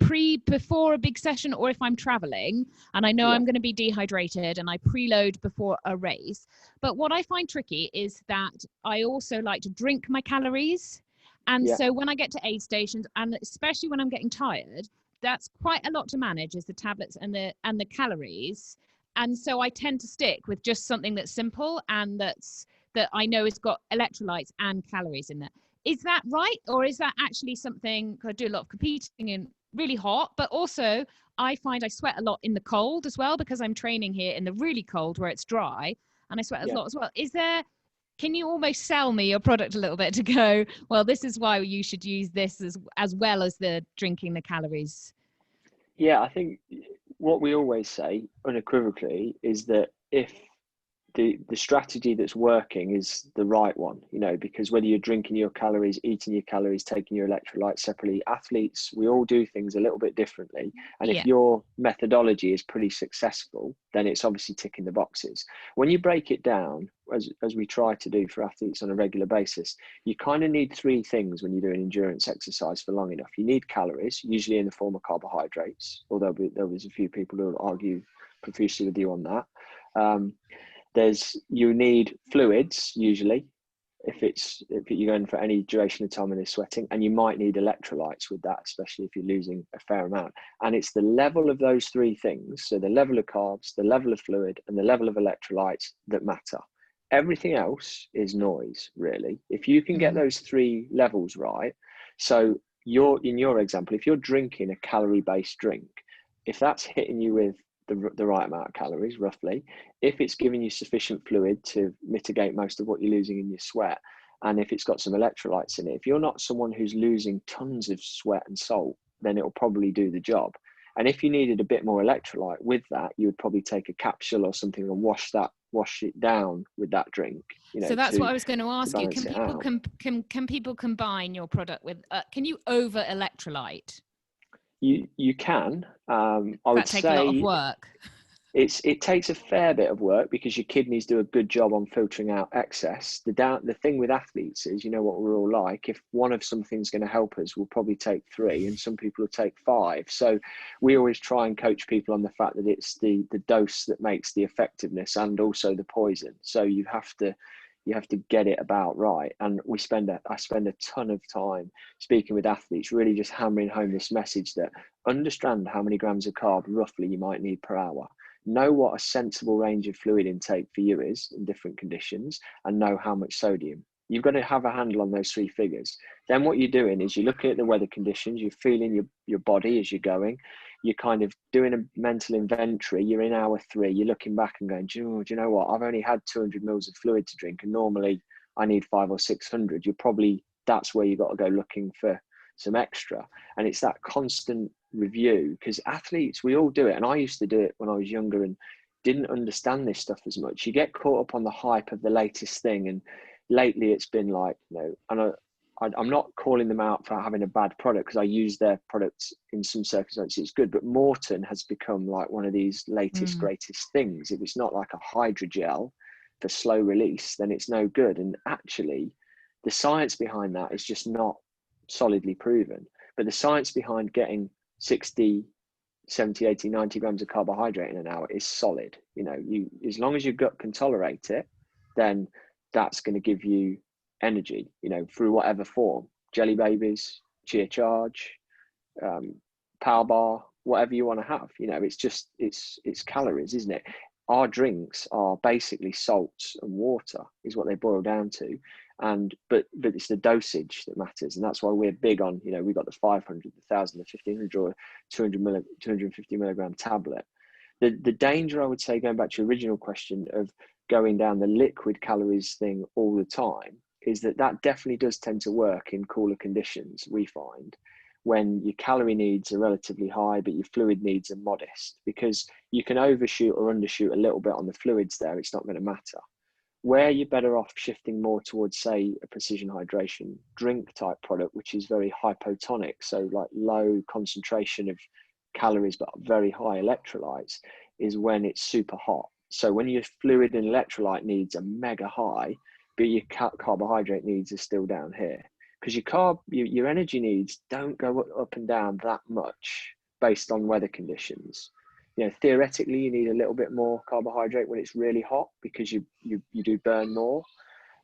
before a big session, or if I'm traveling and I know I'm going to be dehydrated, and I preload before a race. But what I find tricky is that I also like to drink my calories. And so when I get to aid stations, and especially when I'm getting tired, that's quite a lot to manage, is the tablets and the calories. And so I tend to stick with just something that's simple and that I know has got electrolytes and calories in there. Is that right? Or is that actually something, I do a lot of competing in really hot, but also I find I sweat a lot in the cold as well, because I'm training here in the really cold where it's dry, and I sweat a lot as well. Can you almost sell me your product a little bit to go, well, this is why you should use this as well as the drinking the calories? Yeah, I think what we always say unequivocally is that if the strategy that's working is the right one, because whether you're drinking your calories, eating your calories, taking your electrolytes separately, athletes, we all do things a little bit differently. And if your methodology is pretty successful, then it's obviously ticking the boxes. When you break it down, as we try to do for athletes on a regular basis, you kind of need three things when you do an endurance exercise for long enough. You need calories, usually in the form of carbohydrates, although there was a few people who will argue profusely with you on that. You need fluids, usually, if you're going for any duration of time and they're sweating, and you might need electrolytes with that, especially if you're losing a fair amount. And it's the level of those three things, so the level of carbs, the level of fluid, and the level of electrolytes, that matter. Everything else is noise, really. If you can get those three levels right, so in your example, if you're drinking a calorie-based drink, if that's hitting you with the right amount of calories, roughly, if it's giving you sufficient fluid to mitigate most of what you're losing in your sweat, and if it's got some electrolytes in it, if you're not someone who's losing tons of sweat and salt, then it'll probably do the job. And if you needed a bit more electrolyte with that, you would probably take a capsule or something and wash it down with that drink. So that's what I was going to ask you. Can people combine your product with? Can you over electrolyte? You can. I would say take a lot of work. It takes a fair bit of work, because your kidneys do a good job on filtering out excess. The thing with athletes is, what we're all like. If one of something's going to help us, we'll probably take 3, and some people will take 5. So we always try and coach people on the fact that it's the dose that makes the effectiveness, and also the poison. So you have to get it about right. And I spend a ton of time speaking with athletes, really just hammering home this message that understand how many grams of carb roughly you might need per hour. Know what a sensible range of fluid intake for you is in different conditions, and know how much sodium. You've got to have a handle on those 3 figures. Then what you're doing is you're looking at the weather conditions, you're feeling your body as you're going, you're kind of doing a mental inventory. You're in hour 3, you're looking back and going, do you know what? I've only had 200 mils of fluid to drink, and normally I need 500 or 600. That's where you've got to go looking for some extra. And it's that constant review, because athletes, we all do it. And I used to do it when I was younger and didn't understand this stuff as much. You get caught up on the hype of the latest thing. And lately it's been like, and I'm not calling them out for having a bad product, because I use their products in some circumstances, it's good, but Morton has become like one of these latest, greatest things. If it's not like a hydrogel for slow release, then it's no good. And actually, the science behind that is just not solidly proven. But the science behind getting 60, 70, 80, 90 grams of carbohydrate in an hour is solid. As long as your gut can tolerate it, then that's going to give you energy, through whatever form. Jelly babies, Chia Charge, Power Bar, whatever you want to have. It's calories, isn't it? Our drinks are basically salts and water, is what they boil down to. But it's the dosage that matters, and that's why we're big on, we've got the 500, the 1000, the 1500, or 250 milligram tablet. The danger, I would say, going back to your original question of going down the liquid calories thing all the time, is that definitely does tend to work in cooler conditions, we find, when your calorie needs are relatively high, but your fluid needs are modest, because you can overshoot or undershoot a little bit on the fluids there. It's not going to matter. Where you're better off shifting more towards, say, a precision hydration drink type product, which is very hypotonic, so like low concentration of calories but very high electrolytes, is when it's super hot. So when your fluid and electrolyte needs are mega high, but your carbohydrate needs are still down here. because your energy needs don't go up and down that much based on weather conditions. Theoretically, you need a little bit more carbohydrate when it's really hot because you do burn more.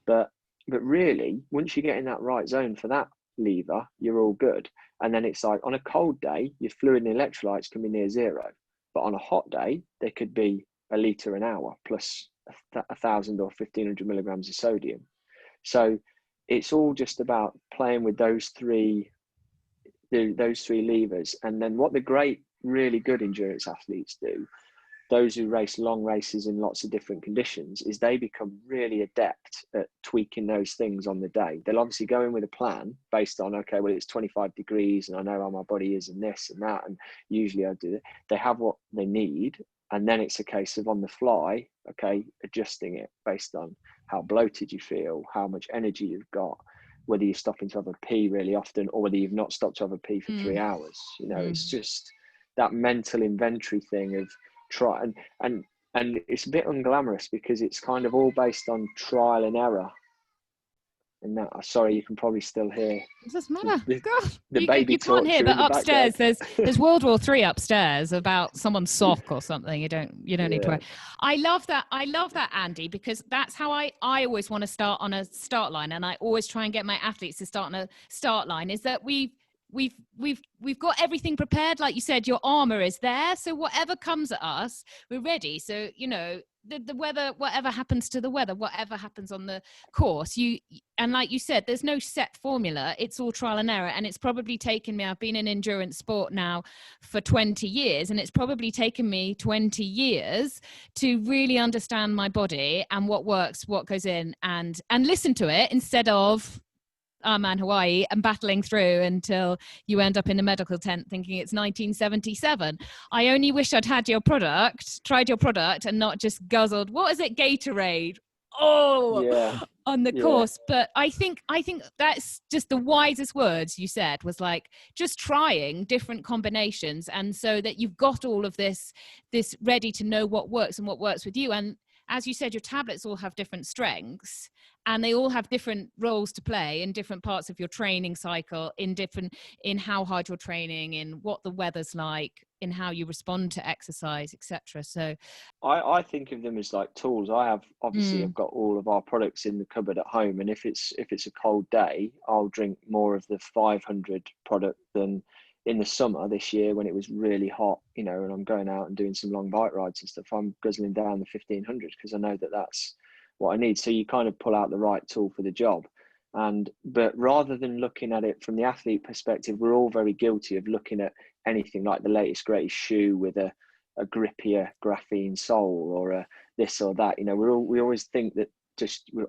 But really, once you get in that right zone for that lever, you're all good. And then it's like on a cold day, your fluid and electrolytes can be near zero. But on a hot day, they could be a litre an hour plus 1,000 or 1,500 milligrams of sodium. So it's all just about playing with those three levers. And then what the great, really good endurance athletes do, those who race long races in lots of different conditions, is they become really adept at tweaking those things on the day. They'll obviously go in with a plan based on, okay, well, it's 25 degrees and I know how my body is and this and that. And usually I do it. They have what they need. And then it's a case of on the fly, okay, adjusting it based on how bloated you feel, how much energy you've got, whether you're stopping to have a pee really often or whether you've not stopped to have a pee for 3 hours. It's just that mental inventory thing of try and it's a bit unglamorous because it's kind of all based on trial and error. And that, sorry, you can probably still hear. It doesn't matter. The baby you can't hear, but upstairs there's World War III upstairs about someone's sock or something. You don't need to worry. I love that, Andy, because that's how I always want to start on a start line, and I always try and get my athletes to start on a start line. Is that we've got everything prepared, like you said. Your armor is there, so whatever comes at us, we're ready. So the weather, whatever happens to the weather, whatever happens on the course, and like you said, there's no set formula. It's all trial and error. And it's probably taken me, I've been in endurance sport now for 20 years, and it's probably taken me 20 years to really understand my body and what works, what goes in, and listen to it instead of man Hawaii and battling through until you end up in a medical tent thinking it's 1977. I only wish I'd tried your product and not just guzzled, what is it, Gatorade? On the course. But I think that's just the wisest words you said, was like just trying different combinations, and so that you've got all of this ready to know what works and what works with you. And as you said, your tablets all have different strengths, and they all have different roles to play in different parts of your training cycle, in how hard you're training, in what the weather's like, in how you respond to exercise, etc. So I think of them as like tools. I have obviously I've got all of our products in the cupboard at home, and if it's a cold day, I'll drink more of the 500 product than in the summer this year when it was really hot, and I'm going out and doing some long bike rides and stuff. I'm guzzling down the 1500 because I know that that's what I need. So you kind of pull out the right tool for the job. But rather than looking at it from the athlete perspective, we're all very guilty of looking at anything like the latest greatest shoe with a grippier graphene sole or a this or that. We always think that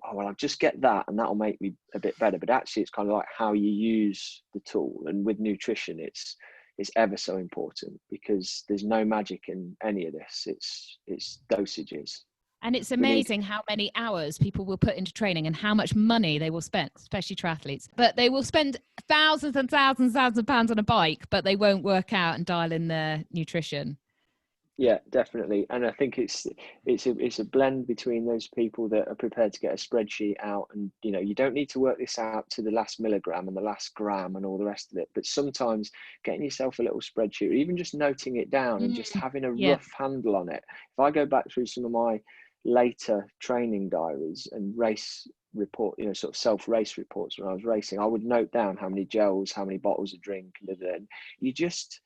I'll just get that and that'll make me a bit better. But actually, it's kind of like how you use the tool. And with nutrition, it's ever so important, because there's no magic in any of this. It's dosages. And it's amazing how many hours people will put into training and how much money they will spend, especially triathletes. But they will spend thousands and thousands of pounds on a bike, but they won't work out and dial in their nutrition. Yeah, definitely. And I think it's a blend between those people that are prepared to get a spreadsheet out, and you don't need to work this out to the last milligram and the last gram and all the rest of it, but sometimes getting yourself a little spreadsheet, or even just noting it down and just having a rough handle on it. If I go back through some of my later training diaries and race report, sort of self-race reports when I was racing, I would note down how many gels, how many bottles of drink, and you just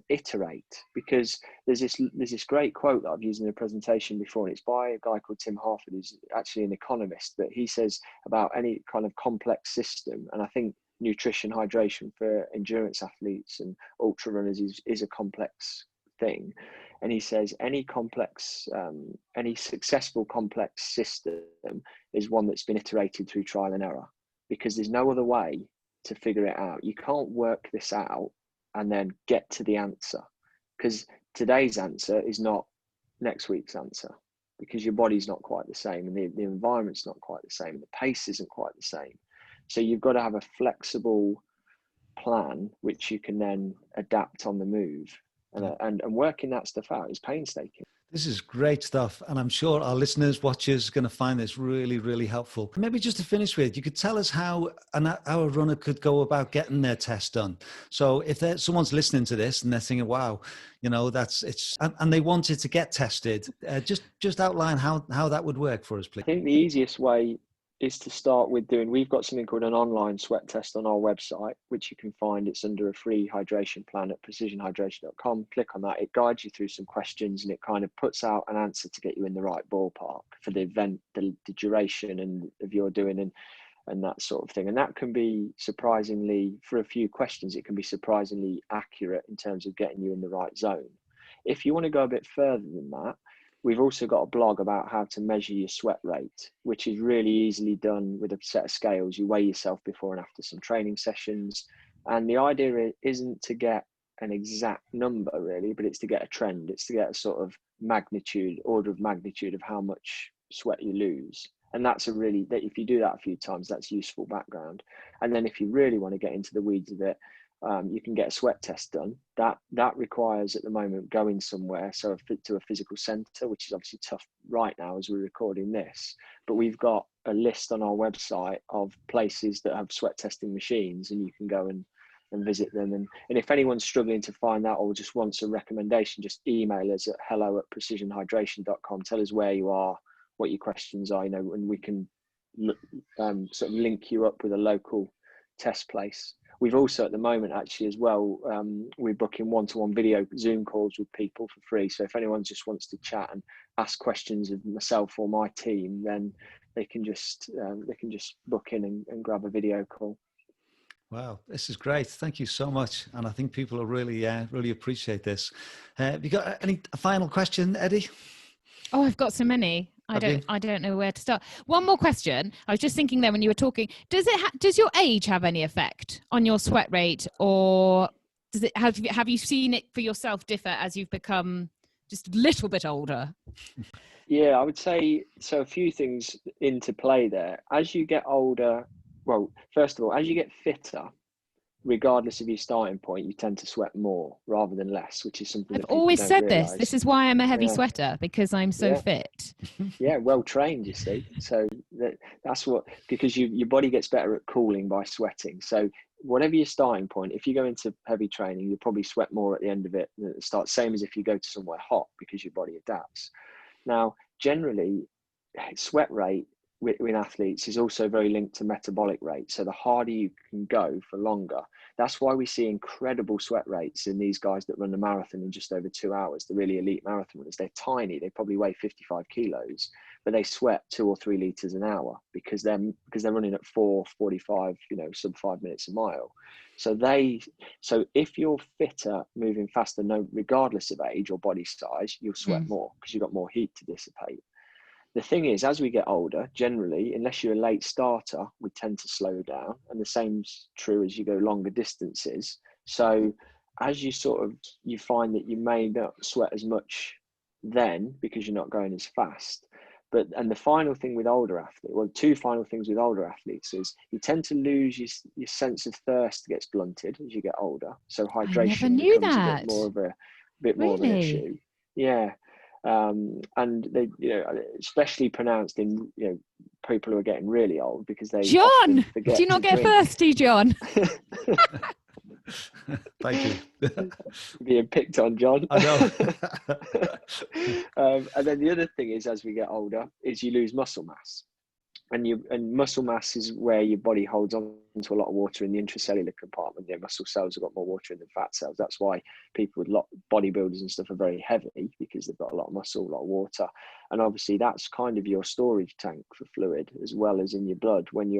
iterate, because there's this great quote that I've used in a presentation before, and it's by a guy called Tim Harford, who's actually an economist, but he says about any kind of complex system, and I think nutrition, hydration for endurance athletes and ultra runners is a complex thing. And he says any successful complex system is one that's been iterated through trial and error, because there's no other way to figure it out. You can't work this out and then get to the answer, because today's answer is not next week's answer, because your body's not quite the same, and the environment's not quite the same, and the pace isn't quite the same. So you've got to have a flexible plan which you can then adapt on the move, and working that stuff out is painstaking. This is great stuff. And I'm sure our listeners, watchers are going to find this really, really helpful. Maybe just to finish with, you could tell us how our runner could go about getting their test done. So if someone's listening to this and they're thinking, wow, and they wanted to get tested, just outline how that would work for us, please. I think the easiest way is to start with we've got something called an online sweat test on our website, which you can find. It's under a free hydration plan at precisionhydration.com. Click on that. It guides you through some questions and it kind of puts out an answer to get you in the right ballpark for the event, the duration and of your doing and that sort of thing. And that can be surprisingly, for a few questions, it can be surprisingly accurate in terms of getting you in the right zone. If you want to go a bit further than that, we've also got a blog about how to measure your sweat rate, which is really easily done with a set of scales. You weigh yourself before and after some training sessions. And the idea isn't to get an exact number really, but it's to get a trend. It's to get a sort of order of magnitude of how much sweat you lose. And that's if you do that a few times, that's useful background. And then if you really want to get into the weeds of it, you can get a sweat test done. That requires at the moment going somewhere, so to a physical centre, which is obviously tough right now as we're recording this. But we've got a list on our website of places that have sweat testing machines, and you can go and visit them. And if anyone's struggling to find that or just wants a recommendation, just email us at hello@precisionhydration.com. Tell us where you are, what your questions are, and we can sort of link you up with a local test place. We've also at the moment actually as well, we're booking one-to-one video Zoom calls with people for free. So if anyone just wants to chat and ask questions of myself or my team, then they can just book in and grab a video call. Wow, this is great. Thank you so much. And I think people will really appreciate this. Have you got any final question, Eddie? Oh, I've got so many. I don't know where to start. One more question. I was just thinking there when you were talking, does your age have any effect on your sweat rate, or have you seen it for yourself differ as you've become just a little bit older? Yeah, I would say so. A few things into play there. As you get older, well, first of all, as you get fitter, regardless of your starting point, you tend to sweat more rather than less, which is something I've always said this. This is why I'm a heavy sweater, because I'm so fit. Yeah, well trained, you see. So that's because your body gets better at cooling by sweating. So whatever your starting point, if you go into heavy training, you'll probably sweat more at the end of it than at the start. Same as if you go to somewhere hot, because your body adapts. Now, generally, sweat rate with athletes is also very linked to metabolic rate. So the harder you can go for longer, that's why we see incredible sweat rates in these guys that run the marathon in just over 2 hours, the really elite marathon runners. They're tiny, they probably weigh 55 kilos, but they sweat 2 or 3 liters an hour because they're running at 4:45, sub 5 minutes a mile. So if you're fitter, moving faster, regardless of age or body size, you'll sweat more because you've got more heat to dissipate. The thing is, as we get older, generally, unless you're a late starter, we tend to slow down. And the same's true as you go longer distances. So as you you find that you may not sweat as much then because you're not going as fast. And the final thing with older athletes, well, 2 final things with older athletes is you tend to lose your sense of thirst gets blunted as you get older. So hydration becomes a bit more of an issue. Yeah. And they, especially pronounced in people who are getting really old because they John, forget do you not get thirsty, John? Thank you. Being picked on, John. I know. And then the other thing is, as we get older, is you lose muscle mass. And muscle mass is where your body holds on to a lot of water in the intracellular compartment. Muscle cells have got more water in than fat cells. That's why people with bodybuilders and stuff are very heavy, because they've got a lot of muscle, a lot of water. And obviously that's kind of your storage tank for fluid as well as in your blood when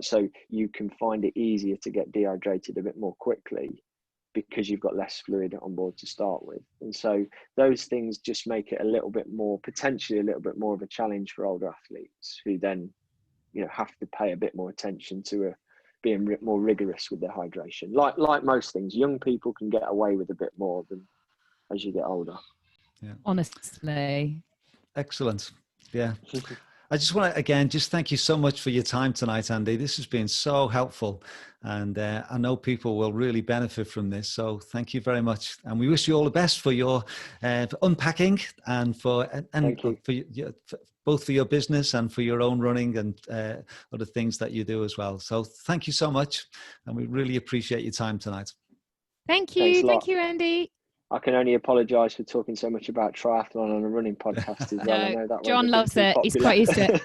so you can find it easier to get dehydrated a bit more quickly because you've got less fluid on board to start with. And so those things just make it potentially a little bit more of a challenge for older athletes who then, have to pay a bit more attention to being more rigorous with their hydration. Like most things, young people can get away with a bit more than as you get older. Yeah. Honestly. Excellent. Yeah. I just want to, again, just thank you so much for your time tonight, Andy. This has been so helpful. And I know people will really benefit from this. So thank you very much. And we wish you all the best for your for unpacking and for both for your business and for your own running and other things that you do as well. So thank you so much. And we really appreciate your time tonight. Thank you. Thank you, Andy. I can only apologise for talking so much about triathlon on a running podcast as well. No, I know that John loves it. He's quite used to it.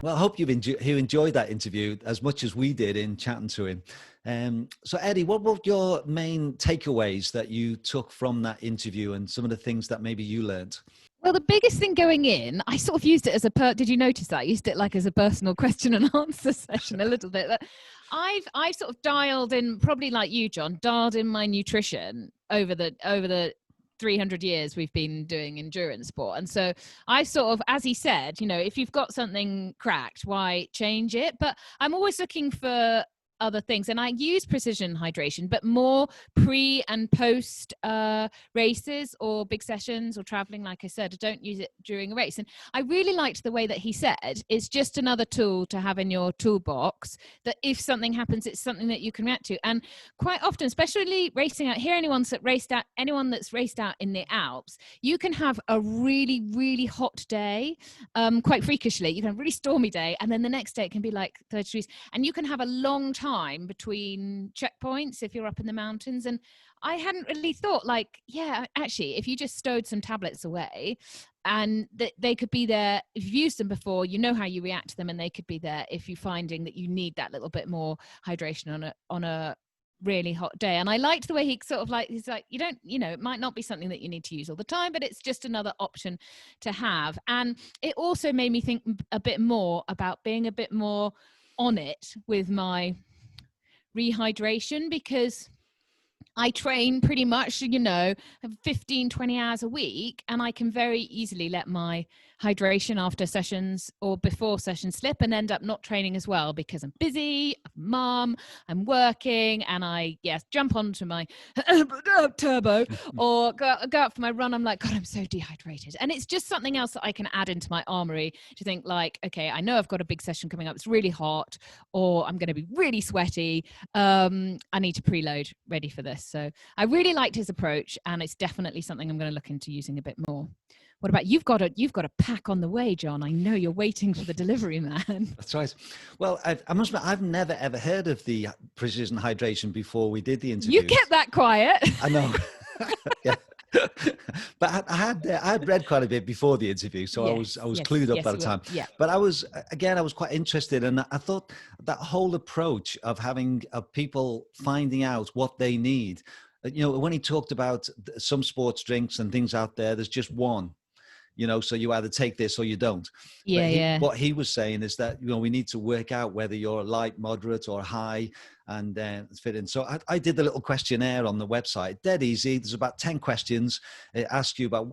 Well, I hope you enjoyed that interview as much as we did in chatting to him. So, Eddie, what were your main takeaways that you took from that interview and some of the things that maybe you learned? Well, the biggest thing going in, I sort of used it as did you notice that? I used it like as a personal question and answer session a little bit. But I've sort of dialed in, probably like you, John, dialed in my nutrition over the 300 years we've been doing endurance sport. And so I sort of, as he said, if you've got something cracked, why change it? But I'm always looking for other things, and I use precision hydration, but more pre and post races or big sessions or traveling. Like I said, I don't use it during a race. And I really liked the way that he said it's just another tool to have in your toolbox, that if something happens, it's something that you can react to. And quite often, especially racing out here, anyone that's raced out in the Alps, you can have a really, really hot day, quite freakishly. You can have a really stormy day, and then the next day it can be like 30 degrees, and you can have a long time between checkpoints if you're up in the mountains. And I hadn't really thought, actually, if you just stowed some tablets away, and they could be there if you've used them before, you know how you react to them, and they could be there if you're finding that you need that little bit more hydration on a really hot day. And I liked the way he sort of he's like, you don't, it might not be something that you need to use all the time, but it's just another option to have. And it also made me think a bit more about being a bit more on it with my rehydration, because I train pretty much, 15, 20 hours a week, and I can very easily let my hydration after sessions or before sessions slip and end up not training as well because I'm busy, mum, I'm working, and I jump onto my turbo or go out for my run. I'm like, God, I'm so dehydrated. And it's just something else that I can add into my armory to think like, okay, I know I've got a big session coming up. It's really hot, or I'm going to be really sweaty. I need to preload ready for this. So I really liked his approach, and it's definitely something I'm going to look into using a bit more. What about you've got a pack on the way, John? I know you're waiting for the delivery man. That's right. Well, I must admit, I've never ever heard of the precision hydration before we did the interview. You kept that quiet. I know. Yeah. But I had read quite a bit before the interview, so I was clued up by the time. Yeah. But I was quite interested, and I thought that whole approach of having people finding out what they need. When he talked about some sports drinks and things out there, there's just one. So you either take this or you don't. What he was saying is that, we need to work out whether you're light, moderate, or high, and fit in. So I did the little questionnaire on the website, dead easy. There's about 10 questions. It asks you about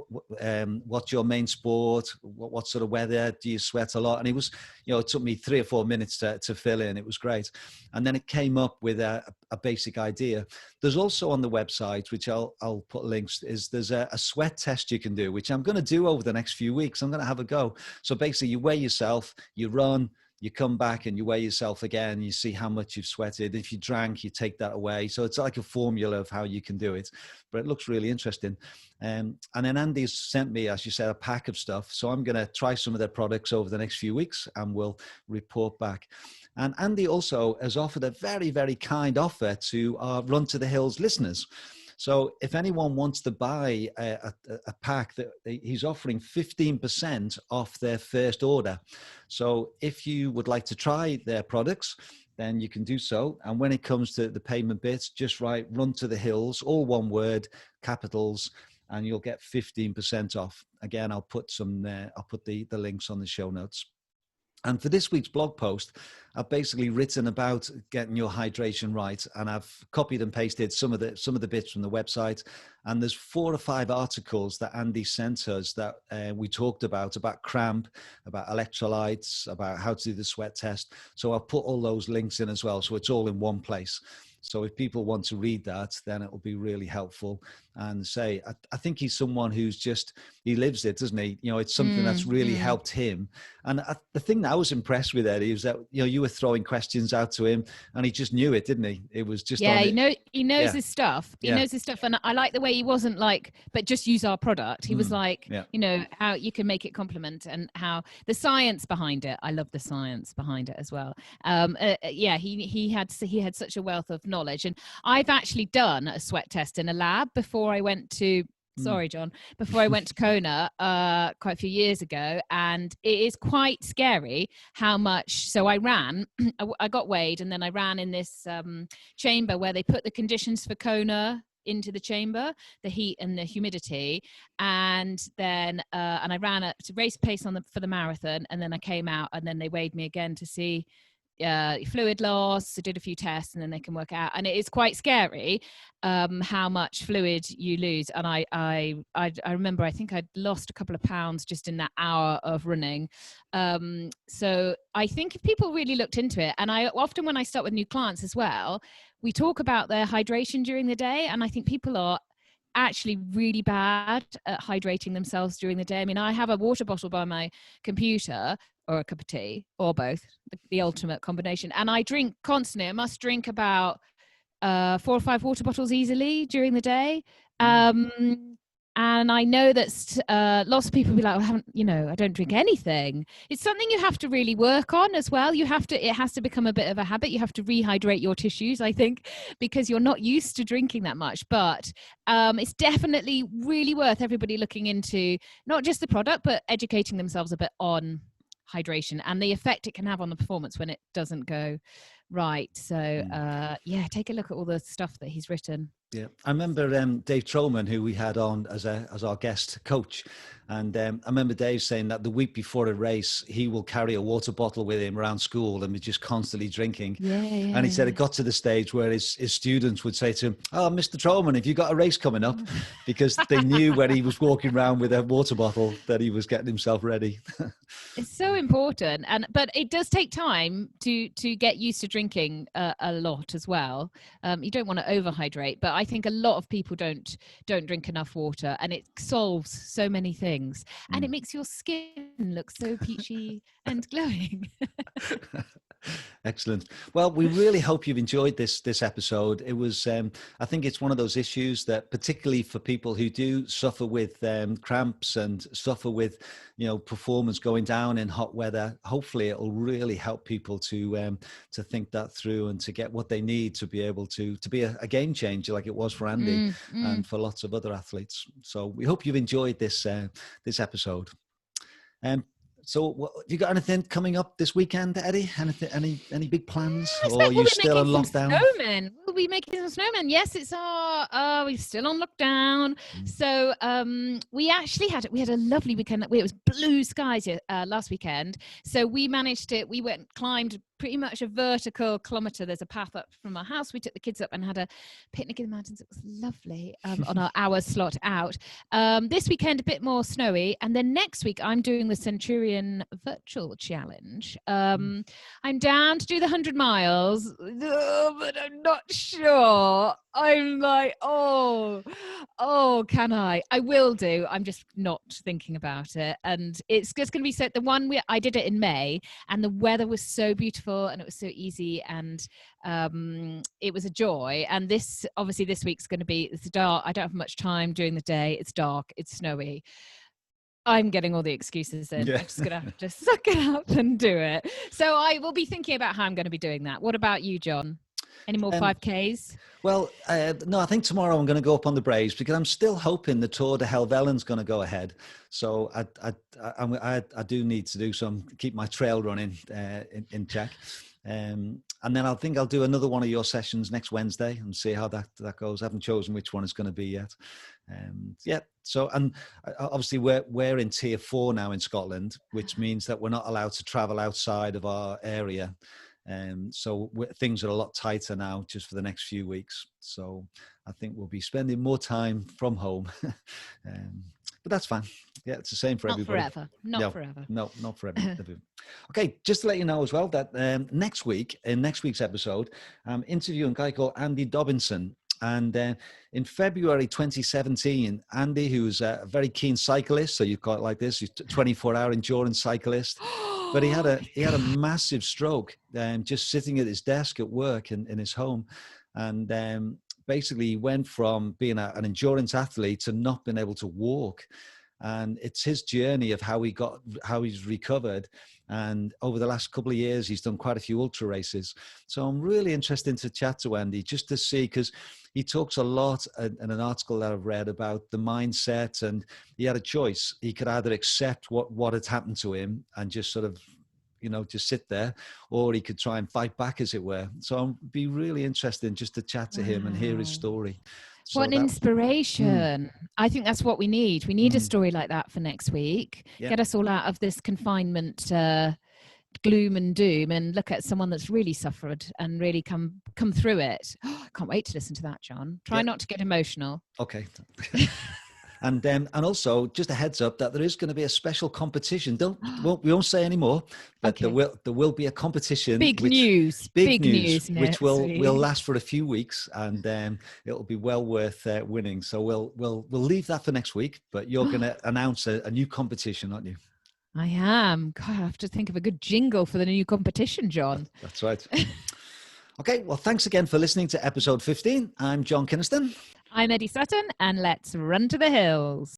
what's your main sport, what sort of weather, do you sweat a lot? And it was, it took me 3 or 4 minutes to fill in. It was great. And then it came up with a basic idea. There's also on the website, which I'll put links, there's a sweat test you can do, which I'm going to do over the next few weeks. I'm going to have a go. So basically you weigh yourself, you run, you come back and you weigh yourself again, you see how much you've sweated. If you drank, you take that away. So it's like a formula of how you can do it, but it looks really interesting. And then Andy's sent me, as you said, a pack of stuff. So I'm going to try some of their products over the next few weeks and we'll report back. And Andy also has offered a very, very kind offer to our Run to the Hills listeners. So if anyone wants to buy a pack, that he's offering 15% off their first order. So if you would like to try their products, then you can do so. And when it comes to the payment bits, just write Run to the Hills, all one word, capitals, and you'll get 15% off. Again, I'll put the links on the show notes. And for this week's blog post, I've basically written about getting your hydration right, and I've copied and pasted some of the bits from the website. And there's 4 or 5 articles that Andy sent us that we talked about cramp, about electrolytes, about how to do the sweat test. So I'll put all those links in as well, so it's all in one place. So if people want to read that, then it will be really helpful. and say, I think he's someone who's just, he lives it, doesn't he? It's something that's really helped him. And the thing that I was impressed with, Eddie, was that, you were throwing questions out to him and he just knew it, didn't he? It was just, he knows his stuff. He knows his stuff. And I like the way he wasn't like, but just use our product. He was like, how you can make it complement, and how the science behind it. I love the science behind it as well. He had such a wealth of knowledge. And I've actually done a sweat test in a lab before I went to before I went to Kona quite a few years ago, and it is quite scary how much. So I ran, I got weighed, and then I ran in this chamber where they put the conditions for Kona into the chamber, the heat and the humidity, and then and I ran at race pace for the marathon, and then I came out, and then they weighed me again to see fluid loss. I did a few tests, and then they can work out, and it is quite scary how much fluid you lose. And I remember I think I'd lost a couple of pounds just in that hour of running. So I think if people really looked into it, and I often, when I start with new clients as well, we talk about their hydration during the day, and I think people are actually really bad at hydrating themselves during the day. I mean, I have a water bottle by my computer, or a cup of tea, or both, the ultimate combination. And I drink constantly. I must drink about 4 or 5 water bottles easily during the day. And I know that lots of people be like, I don't drink anything. It's something you have to really work on as well. It has to become a bit of a habit. You have to rehydrate your tissues, I think, because you're not used to drinking that much. But it's definitely really worth everybody looking into not just the product, but educating themselves a bit on hydration and the effect it can have on the performance when it doesn't go right. So take a look at all the stuff that he's written. Yeah, I remember Dave Trollman, who we had on as our guest coach, and I remember Dave saying that the week before a race, he will carry a water bottle with him around school and be just constantly drinking. And he said it got to the stage where his students would say to him, "Oh, Mr. Trollman, have you got a race coming up?" Because they knew when he was walking around with a water bottle that he was getting himself ready. It's so important, but it does take time to get used to drinking a lot as well. You don't want to overhydrate, but I think a lot of people don't drink enough water, and it solves so many things, and it makes your skin look so peachy and glowing. Excellent. Well, we really hope you've enjoyed this episode. It was, I think it's one of those issues that, particularly for people who do suffer with cramps and suffer with, performance going down in hot weather, hopefully it will really help people to think that through and to get what they need to be able to be a game changer, like it was for Andy and for lots of other athletes. So we hope you've enjoyed this episode. So, you got anything coming up this weekend, Eddie? Any big plans, or are you still on lockdown? We'll be making some snowmen. Yes, it's we're still on lockdown. So, we actually had a lovely weekend. It was blue skies last weekend. So we climbed pretty much a vertical kilometre. There's a path up from our house. We took the kids up and had a picnic in the mountains. It was lovely on our hour slot out. This weekend, a bit more snowy. And then next week, I'm doing the Centurion Virtual Challenge. I'm down to do the 100 miles, but I'm not sure. I'm like, can I? I will do. I'm just not thinking about it. And it's just going to be I did it in May, and the weather was so beautiful and it was so easy, and it was a joy. And this week's going to be, it's dark. I don't have much time during the day. It's dark. It's snowy. I'm getting all the excuses in. I'm just going to have to suck it up and do it. So I will be thinking about how I'm going to be doing that. What about you, John? Any more 5Ks? Well, no, I think tomorrow I'm going to go up on the Braves because I'm still hoping the Tour de Helvelin's going to go ahead. So I do need to keep my trail running in check. And then I think I'll do another one of your sessions next Wednesday and see how that goes. I haven't chosen which one it's going to be yet. So, and obviously we're in tier 4 now in Scotland, which means that we're not allowed to travel outside of our area. So things are a lot tighter now just for the next few weeks. So I think we'll be spending more time from home. But that's fine. Yeah, it's the same for everybody. Not forever. No, not for everybody. Okay, just to let you know as well that next week's episode, I'm interviewing a guy called Andy Dobinson. And in February 2017, Andy, who's a very keen cyclist, so you've got like this, he's a 24-hour endurance cyclist, but he had a massive stroke, just sitting at his desk at work in his home. And basically he went from being an endurance athlete to not being able to walk. And it's his journey of how he's recovered. And over the last couple of years, he's done quite a few ultra races. So I'm really interested to chat to Andy just to see, because he talks a lot in an article that I've read about the mindset, and he had a choice. He could either accept what had happened to him and just sort of, just sit there, or he could try and fight back, as it were. So I'd be really interested just to chat to him and hear his story. So what an inspiration. I think that's what we need. We need a story like that for next week. Yeah. Get us all out of this confinement gloom and doom, and look at someone that's really suffered and really come through it. I can't wait to listen to that, John. Try not to get emotional. Okay. And also, just a heads up that there is going to be a special competition. We won't say any more, but there will be a competition. Big news, which will last for a few weeks, and it'll be well worth winning. So we'll leave that for next week. But you're going to announce a new competition, aren't you? I am. God, I have to think of a good jingle for the new competition, John. That's right. Okay, well, thanks again for listening to episode 15. I'm John Kynaston. I'm Eddie Sutton, and let's run to the hills.